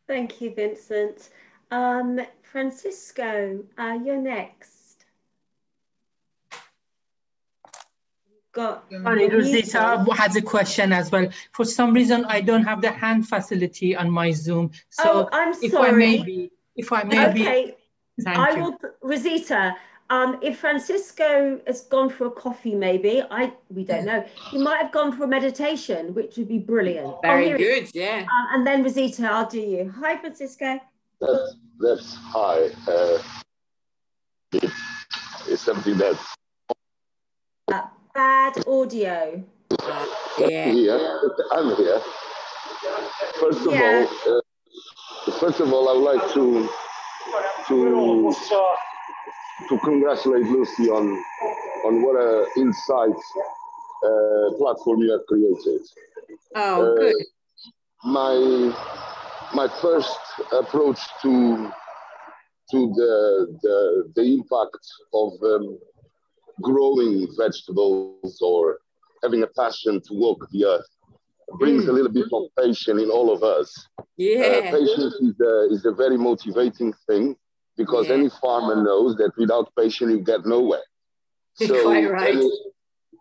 Thank you, Vincent. Francisco, you're next. Rosita has a question as well. For some reason, I don't have the hand facility on my Zoom. So I'm sorry. If I may be, thank you. Rosita, if Francisco has gone for a coffee, maybe we don't know. He might have gone for a meditation, which would be brilliant. Very good, yeah. And then Rosita, I'll do you. Hi, Francisco. That's high. It's something that bad audio. Yeah, I'm here. First of all, I would like to congratulate Lucy on what an insight platform you have created. Oh, good. My first approach to the impact of growing vegetables or having a passion to walk the earth brings a little bit of patience in all of us. Yeah. Patience is a very motivating thing, because any farmer knows that without patience you get nowhere. So quite right.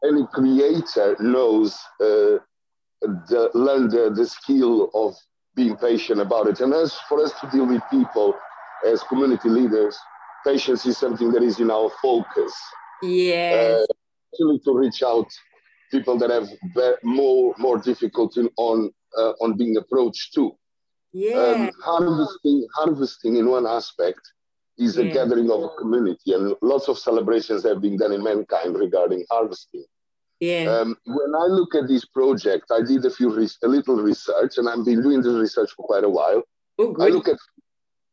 Any creator knows learn the skill of being patient about it. And as for us to deal with people as community leaders, patience is something that is in our focus. Yes. Actually, to reach out people that have more difficulty on being approached too. Yeah. Harvesting in one aspect is a gathering of a community, and lots of celebrations have been done in mankind regarding harvesting. Yeah. When I look at this project, I did a little research, and I've been doing this research for quite a while. Oh, good. I look at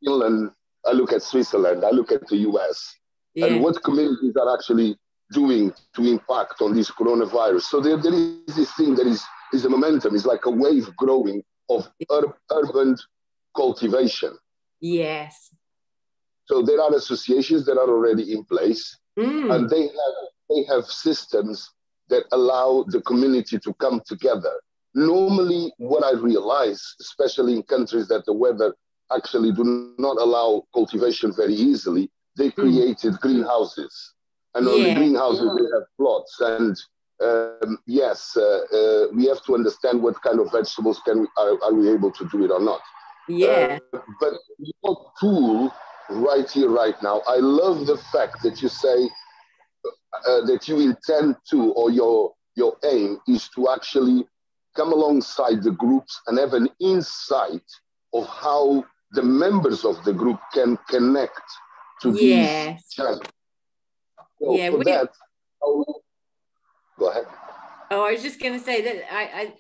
Finland, I look at Switzerland, I look at the US, and what communities are actually doing to impact on this coronavirus. So there is this thing that is a momentum, it's like a wave growing of urban cultivation. Yes. So there are associations that are already in place, and they have systems that allow the community to come together. Normally, what I realize, especially in countries that the weather actually do not allow cultivation very easily, they created greenhouses. And on the greenhouses, they have plots. And we have to understand what kind of vegetables are we able to do it or not. Yeah. But your tool right here, right now, I love the fact that you say that you intend to, or your aim is to actually come alongside the groups and have an insight of how the members of the group can connect to these challenges. So for that, go ahead. Oh, I was just going to say that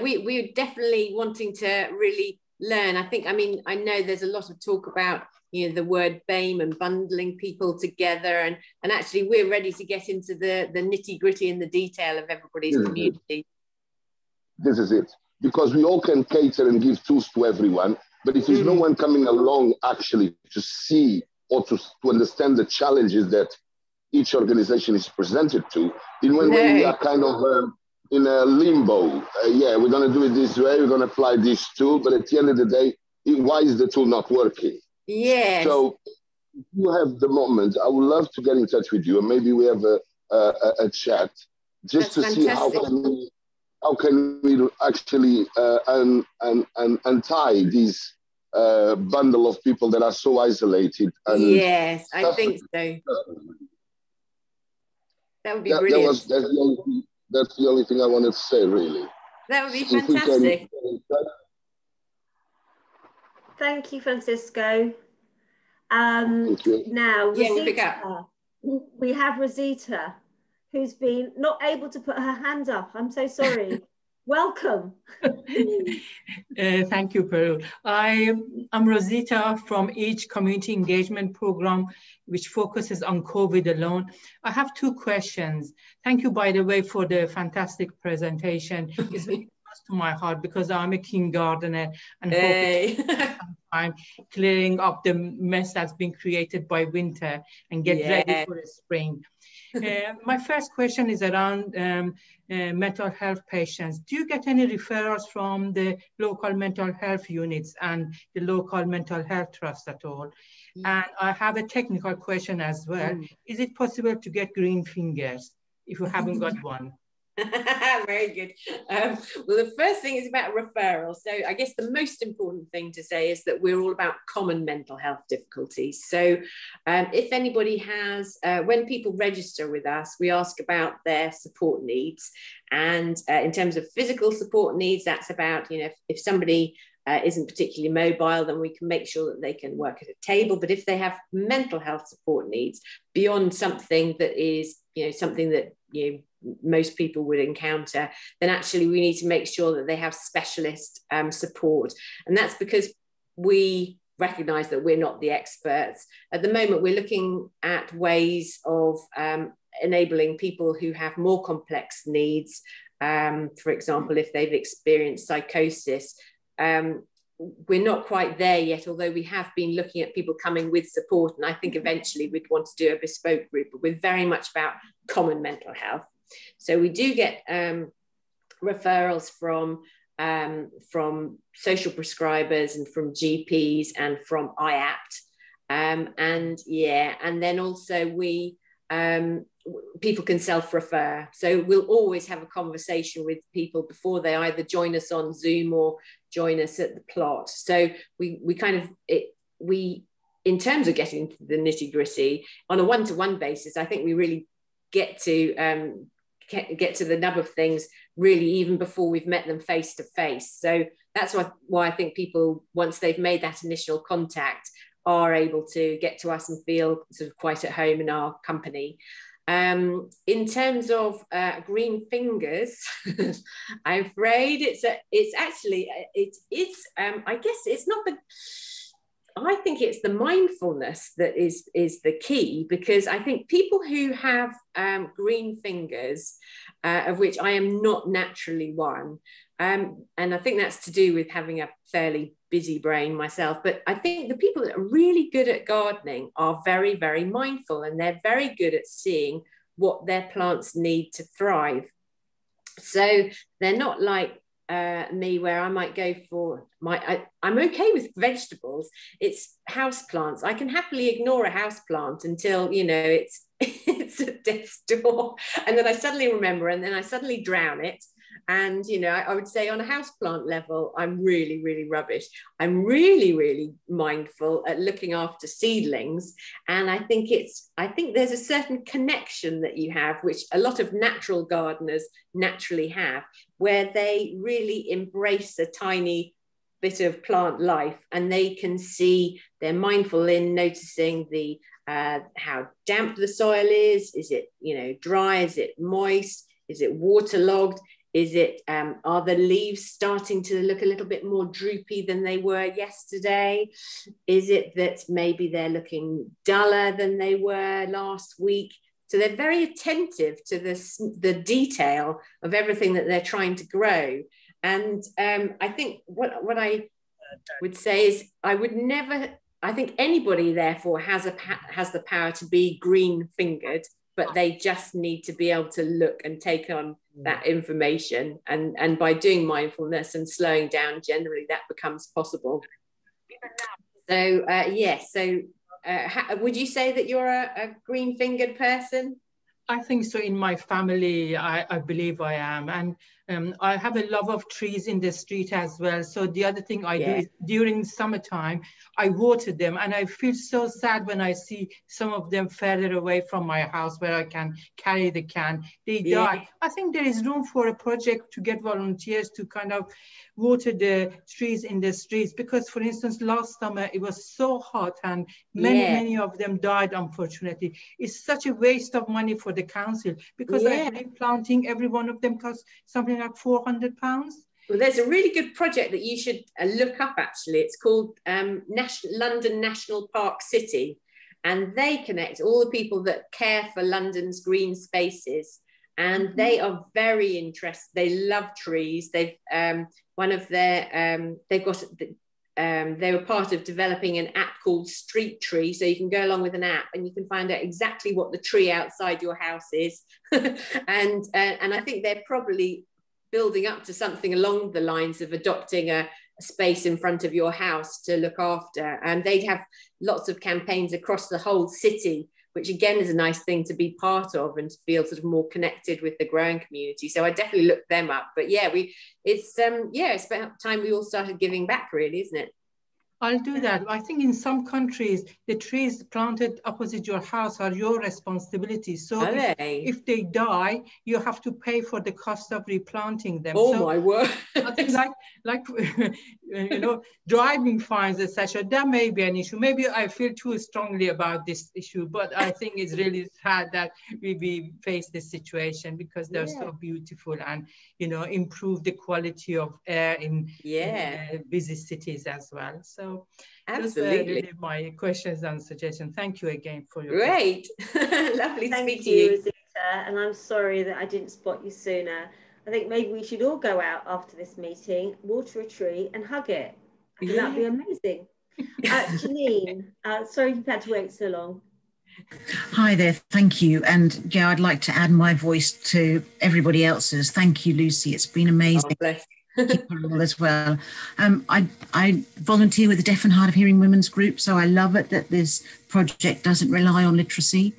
we're definitely wanting to really learn. I know there's a lot of talk about, the word BAME and bundling people together, and actually we're ready to get into the nitty gritty and the detail of everybody's community. This is it, because we all can cater and give tools to everyone, but if there's no one coming along actually to see or to understand the challenges that each organization is presented to, in one way we are kind of in a limbo. We're going to do it this way, we're going to apply this tool, but at the end of the day, why is the tool not working? Yes. So if you have the moment, I would love to get in touch with you, and maybe we have a chat just to see how can we actually untie these bundle of people that are so isolated. And yes, I think so. That would be brilliant. That's the only thing I wanted to say, really. That would be fantastic. Thank you, Francisco. Thank you. Now, Rosita, we'll pick up. We have Rosita, who's been not able to put her hand up. I'm so sorry. Welcome. Thank you, Peru. I'm Rosita from EACH Community Engagement Program, which focuses on COVID alone. I have two questions. Thank you, by the way, for the fantastic presentation. It's very close to my heart because I'm a kindergartner and hoping time clearing up the mess that's been created by winter and get ready for the spring. My first question is around mental health patients. Do you get any referrals from the local mental health units and the local mental health trust at all? And I have a technical question as well. Is it possible to get green fingers if you haven't got one? Very good. Well, the first thing is about referrals. So I guess the most important thing to say is that we're all about common mental health difficulties. So if anybody has, when people register with us, we ask about their support needs. And in terms of physical support needs, that's about, if somebody isn't particularly mobile, then we can make sure that they can work at a table. But if they have mental health support needs beyond something that is, something that, most people would encounter, then actually we need to make sure that they have specialist support. And that's because we recognize that we're not the experts. At the moment, we're looking at ways of enabling people who have more complex needs for example, if they've experienced psychosis. We're not quite there yet, although we have been looking at people coming with support. And I think eventually we'd want to do a bespoke group, but we're very much about common mental health. So we do get referrals from social prescribers and from GPs and from IAPT. And then also people can self-refer. So we'll always have a conversation with people before they either join us on Zoom or join us at the plot. So we in terms of getting to the nitty-gritty on a one-to-one basis, I think we really get to the nub of things really even before we've met them face to face. So that's why I think people, once they've made that initial contact, are able to get to us and feel sort of quite at home in our company. In terms of green fingers, I'm afraid I guess it's not the, I think it's the mindfulness that is the key, because I think people who have green fingers, of which I am not naturally one, and I think that's to do with having a fairly busy brain myself, but I think the people that are really good at gardening are very, very mindful, and they're very good at seeing what their plants need to thrive. So they're not like me, where I might go for I'm okay with vegetables. It's house plants. I can happily ignore a house plant until, you know, it's at death's door, and then I suddenly remember, and then I suddenly drown it. And, you know, I would say on a houseplant level, I'm really, really rubbish. I'm really, really mindful at looking after seedlings. And I think there's a certain connection that you have, which a lot of natural gardeners naturally have, where they really embrace a tiny bit of plant life, and they can see, they're mindful in noticing the how damp the soil is. Is it, you know, dry? Is it moist? Is it waterlogged? Is it, are the leaves starting to look a little bit more droopy than they were yesterday? Is it that maybe they're looking duller than they were last week? So they're very attentive to the detail of everything that they're trying to grow. And I think what I would say is I think anybody therefore has the power to be green fingered, but they just need to be able to look and take on that information. And by doing mindfulness and slowing down, generally that becomes possible. So, yes. So would you say that you're a green fingered person? I think so. In my family, I believe I am. And I have a love of trees in the street as well. So the other thing I do is during summertime, I water them. And I feel so sad when I see some of them further away from my house where I can carry the can. They die. I think there is room for a project to get volunteers to kind of water the trees in the streets. Because, for instance, last summer, it was so hot and many of them died, unfortunately. It's such a waste of money for the council, because I believe planting every one of them costs something like £400. Well, there's a really good project that you should look up, actually. It's called London National Park City, and they connect all the people that care for London's green spaces, and they are very interested. They love trees. They've they were part of developing an app called Street Tree, so you can go along with an app and you can find out exactly what the tree outside your house is. and I think they're probably building up to something along the lines of adopting a space in front of your house to look after. And they'd have lots of campaigns across the whole city, which again is a nice thing to be part of and to feel sort of more connected with the growing community. So I definitely looked them up. But it's about time we all started giving back, really, isn't it? I'll do that. I think in some countries, the trees planted opposite your house are your responsibility. So if they die, you have to pay for the cost of replanting them. Oh, so my word. I think like you know, driving fines, etc. That may be an issue. Maybe I feel too strongly about this issue, but I think it's really sad that we face this situation, because they're so beautiful and, you know, improve the quality of air in busy cities as well. So absolutely, those are really my questions and suggestions. Thank you again for your great. Lovely to speak to you, Rosita, and I'm sorry that I didn't spot you sooner. I think maybe we should all go out after this meeting, water a tree and hug it. I think that'd be amazing. Janine, sorry you've had to wait so long. Hi there, thank you. And yeah, I'd like to add my voice to everybody else's. Thank you, Lucy. It's been amazing. As well. I volunteer with the Deaf and Hard of Hearing Women's Group, so I love it that this project doesn't rely on literacy.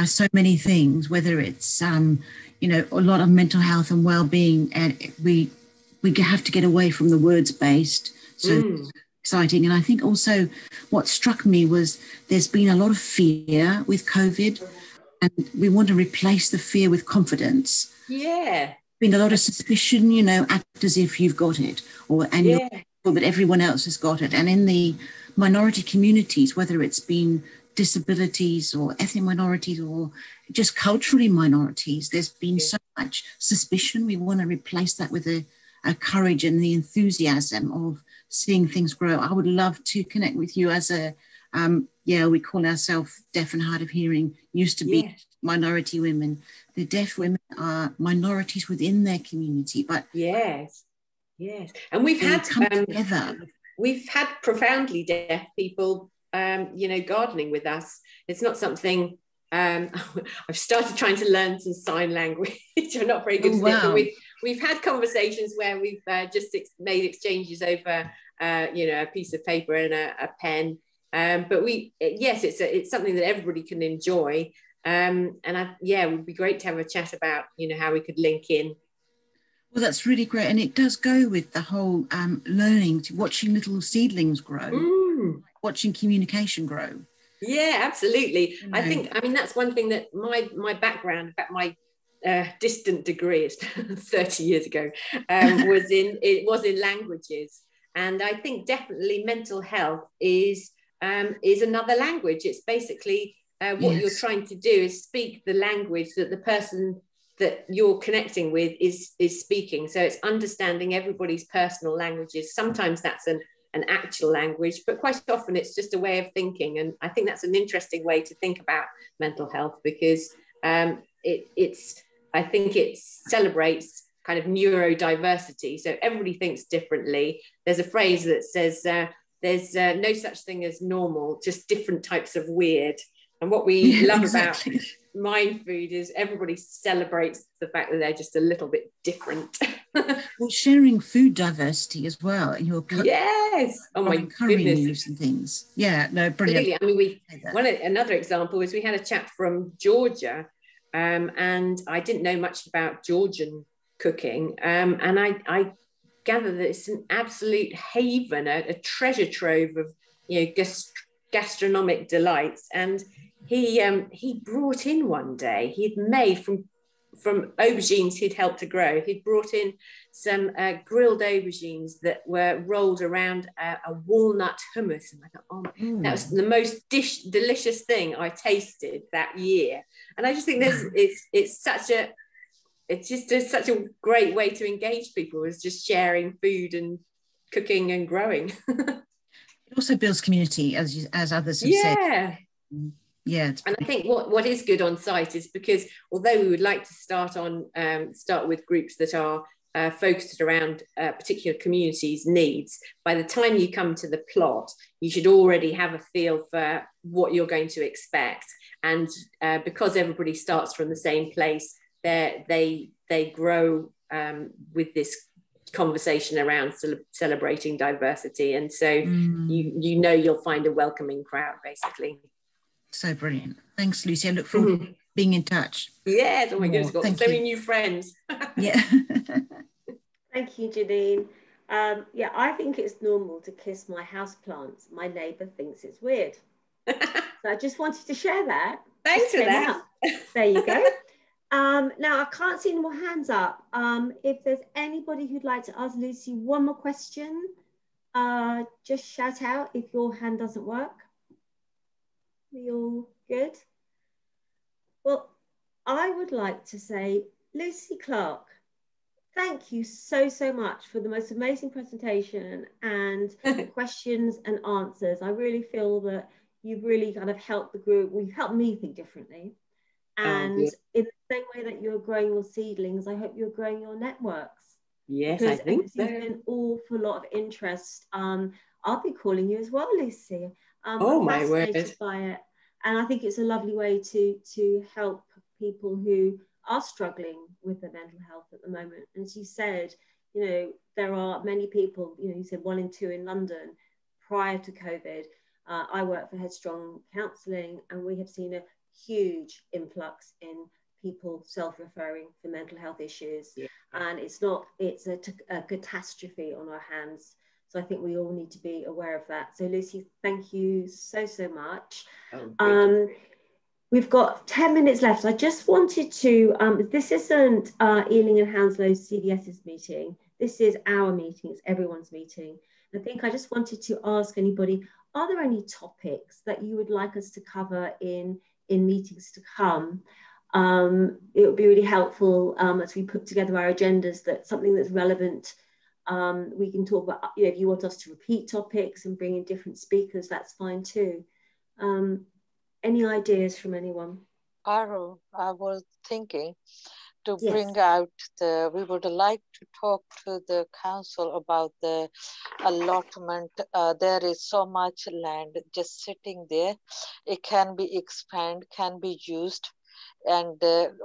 So many things, whether it's you know, a lot of mental health and well-being, and we have to get away from the words-based. So exciting. And I think also what struck me was there's been a lot of fear with COVID, and we want to replace the fear with confidence. Yeah. Been a lot of suspicion, you know, act as if you've got it, or that everyone else has got it. And in the minority communities, whether it's been disabilities or ethnic minorities or just culturally minorities, there's been so much suspicion. We want to replace that with a courage and the enthusiasm of seeing things grow. I would love to connect with you as a, we call ourselves Deaf and Hard of Hearing, used to be minority women. The deaf women are minorities within their community, but yes, and we've had together. We've had profoundly deaf people, you know, gardening with us. It's not something. I've started trying to learn some sign language. I'm not very good at it, but we've had conversations where we've just made exchanges over, you know, a piece of paper and a pen. But it's something that everybody can enjoy. And it would be great to have a chat about, you know, how we could link in. Well, that's really great. And it does go with the whole learning, to watching little seedlings grow, watching communication grow. Yeah, absolutely. You know. I mean, that's one thing that my background, in fact, my distant degree is 30 years ago, was in languages. And I think definitely mental health is another language. It's basically what you're trying to do is speak the language that the person that you're connecting with is speaking. So it's understanding everybody's personal languages. Sometimes that's an actual language, but quite often it's just a way of thinking. And I think that's an interesting way to think about mental health, because I think it celebrates kind of neurodiversity. So everybody thinks differently. There's a phrase that says there's no such thing as normal, just different types of weird. And what we love about Mind Food is everybody celebrates the fact that they're just a little bit different. Well, sharing food diversity as well. And you're oh my goodness, and things. Yeah, no, brilliant. I mean, another example is we had a chap from Georgia, and I didn't know much about Georgian cooking, and I gather that it's an absolute haven, a treasure trove of, you know, gastronomic delights. And he brought in one day, he'd made from aubergines he'd helped to grow, he'd brought in some grilled aubergines that were rolled around a walnut hummus. And I thought, that was the most delicious thing I tasted that year. And I just think it's such a great way to engage people, is just sharing food and cooking and growing. It also builds community, as others have said. Yeah. And I think what is good on site is, because although we would like to start with groups that are focused around particular communities' needs, by the time you come to the plot, you should already have a feel for what you're going to expect. And because everybody starts from the same place, they grow with this conversation around celebrating diversity. And so you know you'll find a welcoming crowd, basically. So brilliant. Thanks, Lucy. I look forward to being in touch. Yes, oh my goodness, got so many new friends. Yeah. Thank you, Janine. I think it's normal to kiss my houseplants. My neighbour thinks it's weird. So I just wanted to share that. Thanks for that. There you go. Now, I can't see any more hands up. If there's anybody who'd like to ask Lucy one more question, just shout out if your hand doesn't work. We all good? Well, I would like to say, Lucy Clark, thank you so much for the most amazing presentation and questions and answers. I really feel that you've really kind of helped the group. Well, you've helped me think differently. And in the same way that you're growing your seedlings, I hope you're growing your networks. Yes, because I think so. There's been an awful lot of interest. I'll be calling you as well, Lucy. Oh, I'm my fascinated word. by it. And I think it's a lovely way to help people who are struggling with their mental health at the moment. And as you said, you know, there are many people, you know, you said 1 in 2 in London prior to COVID. I work for Headstrong Counselling, and we have seen a huge influx in people self-referring for mental health issues. Yeah. And it's a catastrophe on our hands. So I think we all need to be aware of that. So Lucy, thank you so much. We've got 10 minutes left. I just wanted to, this isn't Ealing and Hounslow CVS's meeting. This is our meeting, it's everyone's meeting. I think I just wanted to ask anybody, are there any topics that you would like us to cover in meetings to come? It would be really helpful as we put together our agendas, that something that's relevant, we can talk about. You know, if you want us to repeat topics and bring in different speakers, that's fine too. Any ideas from anyone? Carol, I was thinking to bring out we would like to talk to the council about the allotment. There is so much land just sitting there. It can be expanded, can be used, and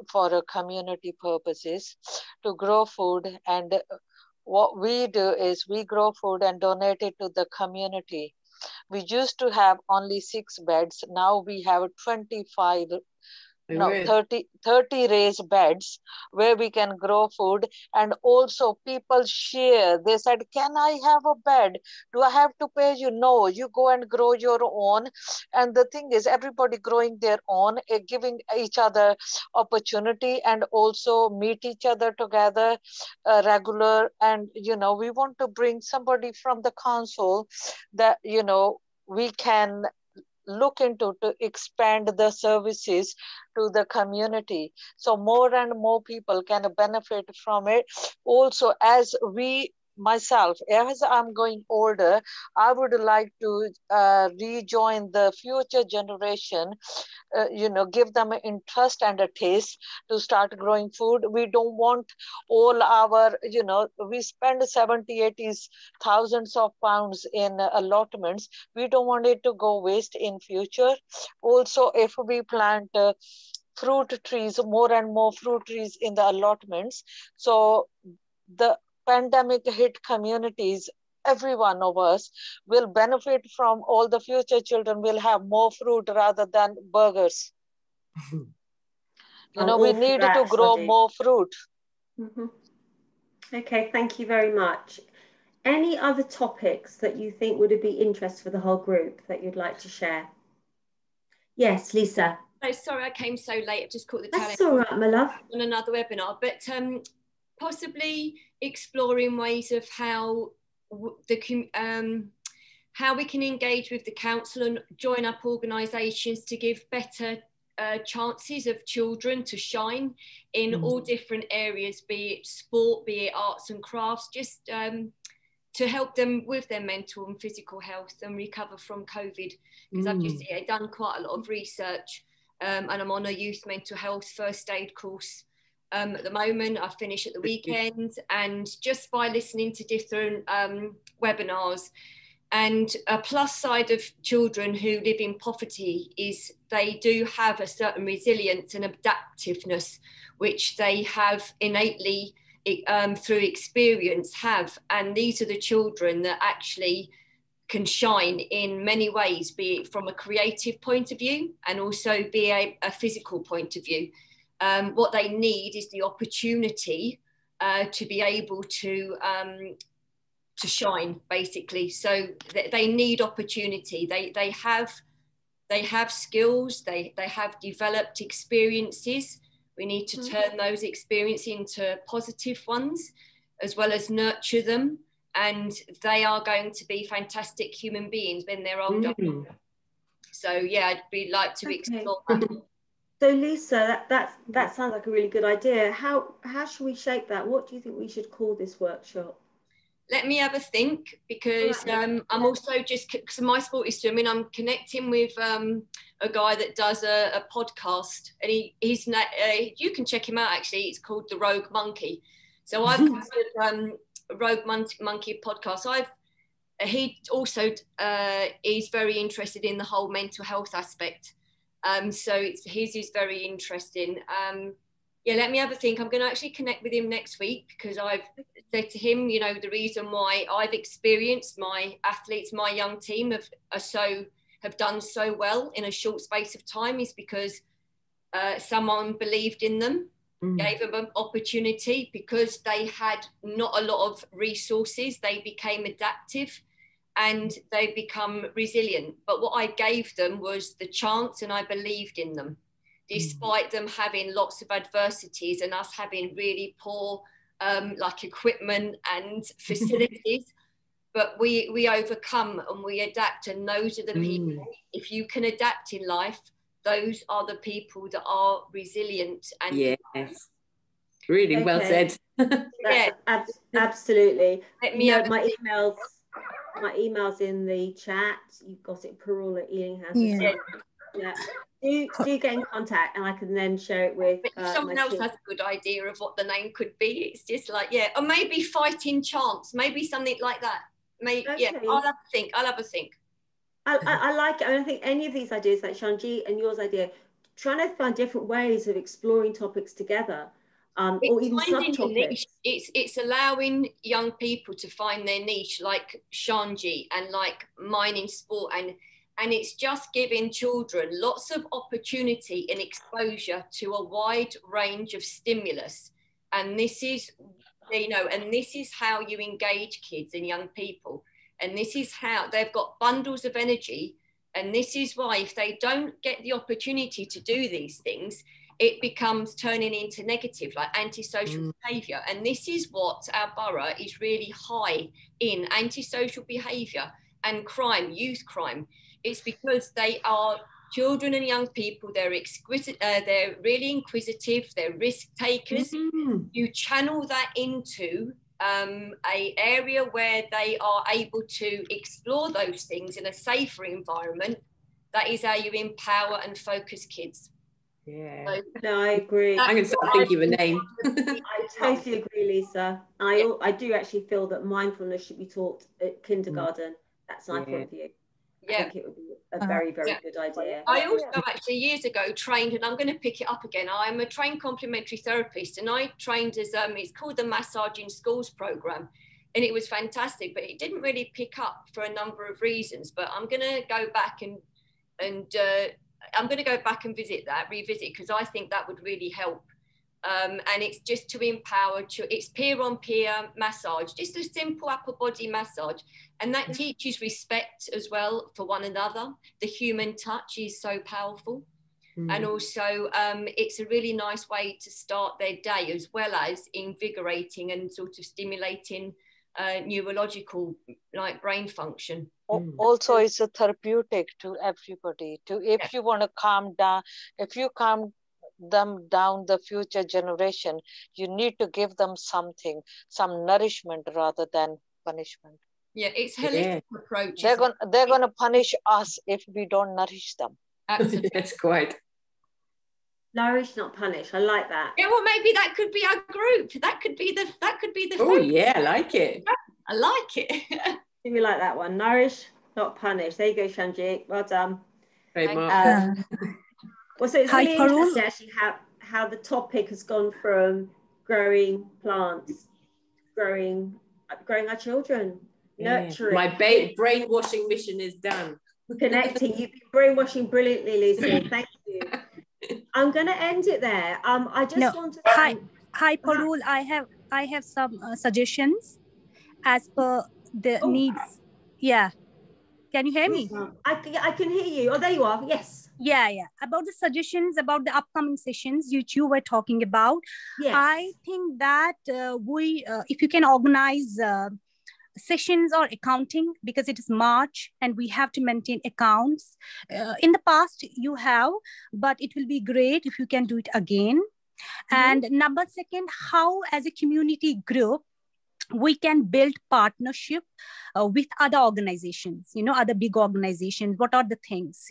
for community purposes to grow food. And what we do is we grow food and donate it to the community. We used to have only 6 beds. Now we have 25, no, 30 raised beds where we can grow food. And also people share. They said, can I have a bed? Do I have to pay you? No, you go and grow your own. And the thing is, everybody growing their own, giving each other opportunity, and also meet each other together regular. And, you know, we want to bring somebody from the council that, you know, we can look into to expand the services to the community, so more and more people can benefit from it. Also, as myself, as I'm going older, I would like to rejoin the future generation, you know, give them an interest and a taste to start growing food. We don't want all our, you know, we spend 70,000-80,000 thousands of pounds in allotments. We don't want it to go waste in future. Also, if we plant fruit trees, more and more fruit trees in the allotments, so the pandemic hit communities, every one of us will benefit from. All the future children will have more fruit rather than burgers. You know, we need to grow more fruit. Okay, thank you very much. Any other topics that you think would be interest for the whole group that you'd like to share? Yes, Lisa. Oh, sorry, I came so late. I've just caught the That's all right, my love. On another webinar, but possibly exploring ways of how how we can engage with the council and join up organisations to give better chances of children to shine in all different areas, be it sport, be it arts and crafts, just to help them with their mental and physical health and recover from COVID. Because I've just done quite a lot of research, and I'm on a youth mental health first aid course at the moment. I finish at the weekend, and just by listening to different webinars. And a plus side of children who live in poverty is they do have a certain resilience and adaptiveness, which they have innately through experience have. And these are the children that actually can shine in many ways, be it from a creative point of view and also be a physical point of view. What they need is the opportunity to be able to shine, basically. So they need opportunity. They have skills. They have developed experiences. We need to turn those experiences into positive ones, as well as nurture them. And they are going to be fantastic human beings when they're older. So yeah, I'd be like to explore that. So Lisa, that sounds like a really good idea. How should we shape that? What do you think we should call this workshop? let me have a think, because I'm also just, because my sport is swimming, I'm connecting with a guy that does a podcast, and he's you can check him out actually. It's called The Rogue Monkey. So I've considered Rogue Monkey podcast. He also is very interested in the whole mental health aspect. So his is very interesting. Yeah, let me have a think. I'm going to actually connect with him next week, because I've said to him, you know, the reason why I've experienced my athletes, my young team have done so well in a short space of time is because someone believed in them, gave them an opportunity, because they had not a lot of resources. They became adaptive and they become resilient. But what I gave them was the chance, and I believed in them, despite them having lots of adversities and us having really poor like equipment and facilities. But we overcome and we adapt, and those are the people, if you can adapt in life, those are the people that are resilient. And yes, really well said. Yeah, absolutely. Let me have my emails in the chat. You've got it, Parul@Ealing House. Do get in contact, and I can then share it with if someone else has a good idea of what the name could be. It's just like, yeah, or maybe Fighting Chance, maybe something like that. Maybe, yeah, I'll have a think. I like it. I don't think any of these ideas, like Shanji and yours idea, trying to find different ways of exploring topics together, or even subtopics. It's allowing young people to find their niche, like Shanji and like mine in sport, and it's just giving children lots of opportunity and exposure to a wide range of stimulus. And this is, you know, and this is how you engage kids and young people. And this is how they've got bundles of energy. And this is why if they don't get the opportunity to do these things, it becomes turning into negative, like antisocial behaviour. And this is what our borough is really high in, antisocial behaviour and crime, youth crime. It's because they are children and young people. They're exquisite. They're really inquisitive. They're risk takers. You channel that into a area where they are able to explore those things in a safer environment. That is how you empower and focus kids. Yeah. So, no, I agree. I'm going to start thinking of a name. I totally agree, Lisa. I do actually feel that mindfulness should be taught at kindergarten. That's my point of view. I think it would be a very, very good idea. I also actually years ago trained, and I'm going to pick it up again. I'm a trained complementary therapist, and I trained as it's called the Massage in Schools program, and it was fantastic. But it didn't really pick up for a number of reasons. But I'm going to go back and I'm going to go back and revisit, because I think that would really help. And it's just to empower, it's peer-on-peer massage, just a simple upper body massage. And that teaches respect as well for one another. The human touch is so powerful. And also it's a really nice way to start their day, as well as invigorating and sort of stimulating neurological, like brain function. Also, it's a therapeutic to everybody. If you want to calm down, if you calm them down, the future generation, you need to give them something, some nourishment rather than punishment. Yeah, it's holistic approach. They're gonna punish us if we don't nourish them. Absolutely. That's quite. Nourish, not punish. I like that. Yeah, well, maybe that could be our group. That could be the. Oh yeah, I like it. I like it. We like that one. Nourish, not punish. There you go, Shanji. Well done. Trademark. Well, so it's really interesting actually how the topic has gone from growing plants, growing our children, nurturing. My brainwashing mission is done. Connecting. You've been brainwashing brilliantly, Lucy. Thank you. I'm going to end it there. I just want to. Hi, Parul. I have some suggestions as per the needs. Yeah. Can you hear me? I can hear you. Oh, there you are. Yes. Yeah. About the suggestions about the upcoming sessions which you were talking about. Yes. I think that if you can organize sessions or accounting, because it is March and we have to maintain accounts. In the past you have, but it will be great if you can do it again. And number second, how as a community group, we can build partnership with other organizations, other big organizations. What are the things,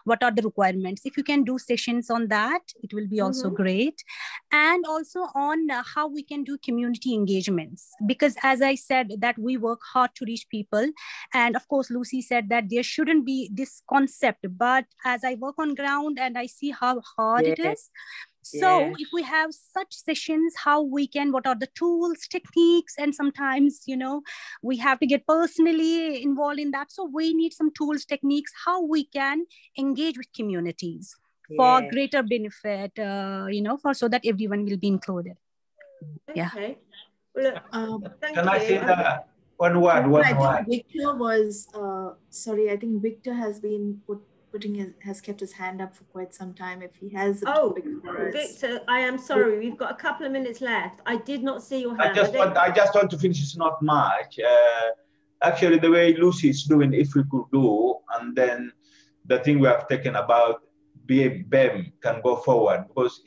what are the requirements? If you can do sessions on that, it will be also great. And also on how we can do community engagements, because as I said, that we work hard to reach people. And of course, Lucy said that there shouldn't be this concept, but as I work on ground and I see how hard it is. So if we have such sessions, how we can, what are the tools, techniques, and sometimes, we have to get personally involved in that. So we need some tools, techniques, how we can engage with communities for greater benefit, so that everyone will be included. Okay. Well, look, thank Can you. I say that? One word. I think Victor was, sorry, I think Victor has been has kept his hand up for quite some time. If he has a topic for us. Victor, I am sorry, we've got a couple of minutes left. I did not see your hand. I just want to finish. It's not much. Actually, the way Lucy is doing, if we could do, and then the thing we have taken about BEM can go forward, because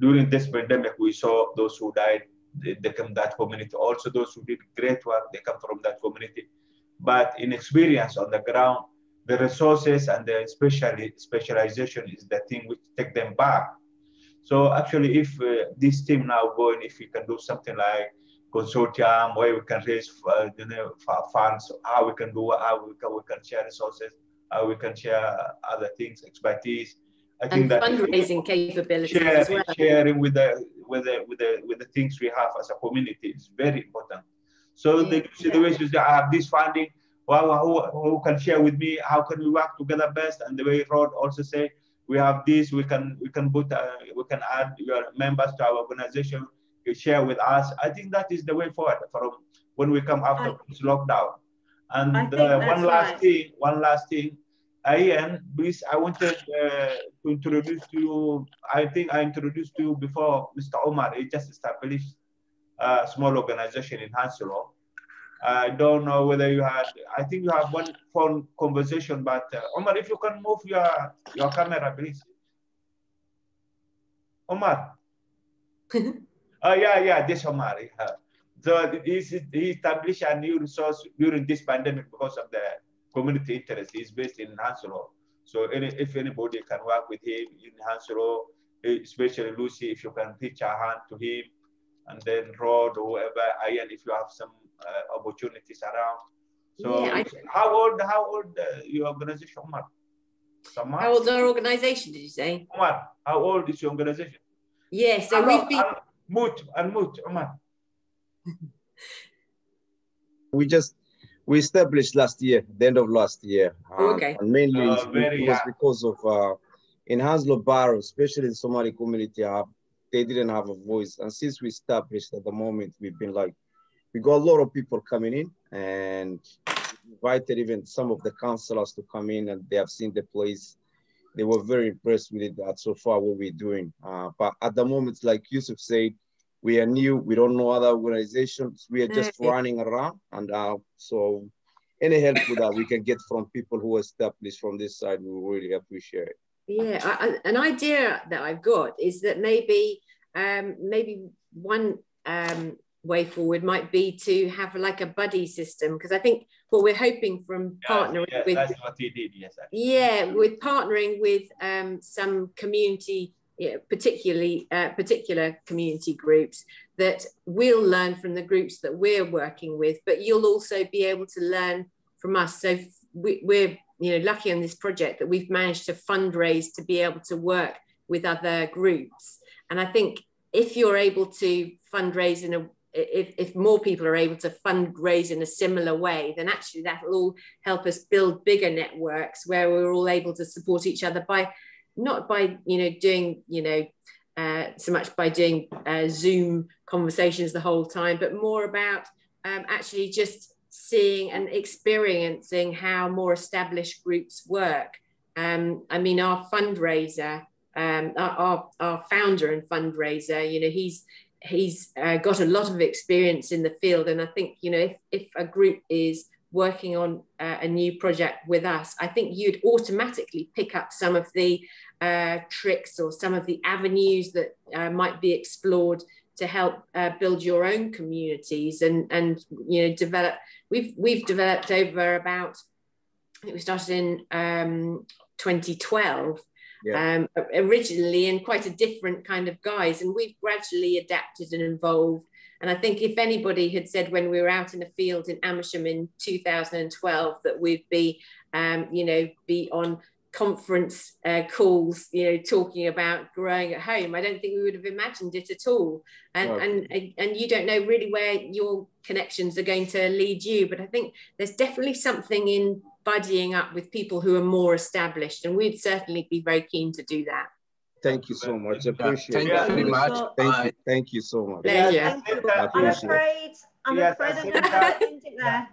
during this pandemic we saw those who died, they come from that community. Also, those who did great work, they come from that community. But in experience on the ground, the resources and the specialization is the thing which take them back. So actually, if this team now going, if we can do something like consortium where we can raise funds, how we can do, how we can share resources, how we can share other things, expertise. I think that fundraising capabilities as well. Sharing with the things we have as a community is very important. So the way I have this funding. Well, who can share with me? How can we work together best? And the way Rod also say, we have this. We can put we can add your members to our organization. You share with us. I think that is the way forward from when we come after this lockdown. And one last thing, Ian, please, I wanted to introduce to you. I think I introduced to you before, Mr. Omar. He just established a small organization in Hanslow. I don't know whether you had, I think you have one phone conversation, but Omar, if you can move your camera, please. Omar. This Omar. So he established a new resource during this pandemic because of the community interest. He's based in Hanslow. So if anybody can work with him in Hanslow, especially Lucy, if you can pitch a hand to him, and then Rod or whoever, Ian, if you have some opportunities around. So how old your organization, Omar? How old is our organization, did you say? Omar, how old is your organization? Yes, so we've been... Unmute, Omar. We established last year, the end of last year. Okay. And mainly it was because of, in Hanslow Borough, especially the Somali community, they didn't have a voice. And since we established at the moment, we've been like, we got a lot of people coming in, and invited even some of the councillors to come in, and they have seen the place. They were very impressed with it, that so far what we're doing. But at the moment, like Yusuf said, we are new, we don't know other organizations, we are just running around. And so any help with that we can get from people who are established from this side, we really appreciate it. Yeah, an idea that I've got is that maybe one way forward might be to have like a buddy system, because I think what we're hoping from partnering with, that's what he did, yes. With partnering with some community, particular community groups, that we'll learn from the groups that we're working with, but you'll also be able to learn from us. So we're lucky on this project that we've managed to fundraise to be able to work with other groups. And I think if you're able to fundraise if more people are able to fundraise in a similar way, then actually that will all help us build bigger networks where we're all able to support each other not by doing so much by doing Zoom conversations the whole time, but more about actually just seeing and experiencing how more established groups work. I mean, our fundraiser, our founder and fundraiser, he's got a lot of experience in the field. And I think, if a group is working on a new project with us, I think you'd automatically pick up some of the tricks or some of the avenues that might be explored to help build your own communities and you know, develop. We've developed over about, I think we started in 2012. Yeah. Originally in quite a different kind of guise, and we've gradually adapted and evolved. And I think if anybody had said when we were out in the field in Amersham in 2012 that we'd be, you know, be on conference calls, you know, talking about growing at home, I don't think we would have imagined it at all. And you don't know really where your connections are going to lead you, but I think there's definitely something in buddying up with people who are more established, and we'd certainly be very keen to do that. Thank you so much. I appreciate it. Thank you very much. Thank you so much. Pleasure. I'm afraid I'm going to end it there.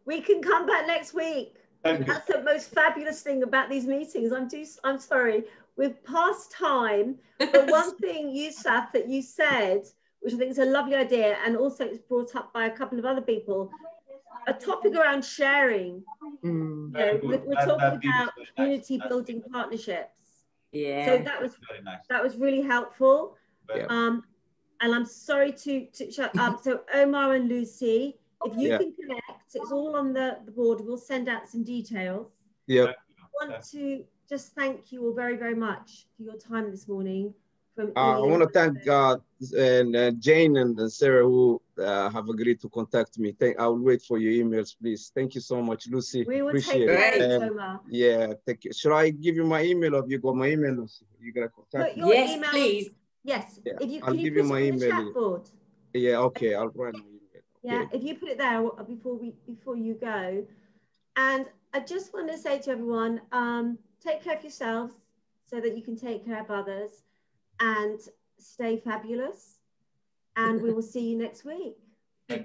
We can come back next week. That's the most fabulous thing about these meetings. I'm sorry, we're past time. But one thing, Yusuf, that you said, which I think is a lovely idea, and also it's brought up by a couple of other people, a topic around sharing. You know, we're talking about community building partnerships. Yeah. So that was really helpful. And I'm sorry to shut up. So Omar and Lucy, if you can connect, it's all on the board. We'll send out some details. Yeah. I want to just thank you all very, very much for your time this morning. I want to thank Jane and Sarah who have agreed to contact me. I'll wait for your emails, please. Thank you so much, Lucy. We will appreciate take it. Omar. Yeah, thank you. Should I give you my email? Have you got my email, Lucy? You gotta contact me. Yes, email, please. Yes. Yeah. If you, I'll give you my email. Board? Yeah, okay. I'll write my email. Yeah, if you put it there before you go. And I just want to say to everyone, take care of yourselves so that you can take care of others, and stay fabulous. And we will see you next week.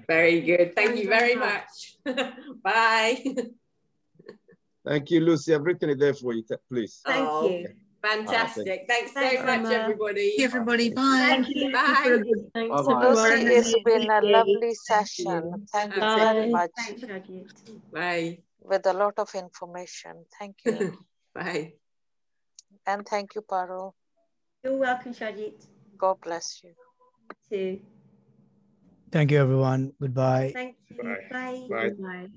Very good. Thank you very much. Bye. Thank you, Lucy. I've written it there for you, please. Thank you. Fantastic. Thanks so much, everybody. Everybody, bye. Thank you. Bye. Thanks, Lucy, it's been a lovely session. Thank you very much. Thanks, Shaggy. Bye. With a lot of information. Thank you. Bye. And thank you, Parul. You're welcome, Shajit. God bless you. Too. Thank you, everyone. Goodbye. Thank you. Bye. Bye. Bye. Bye.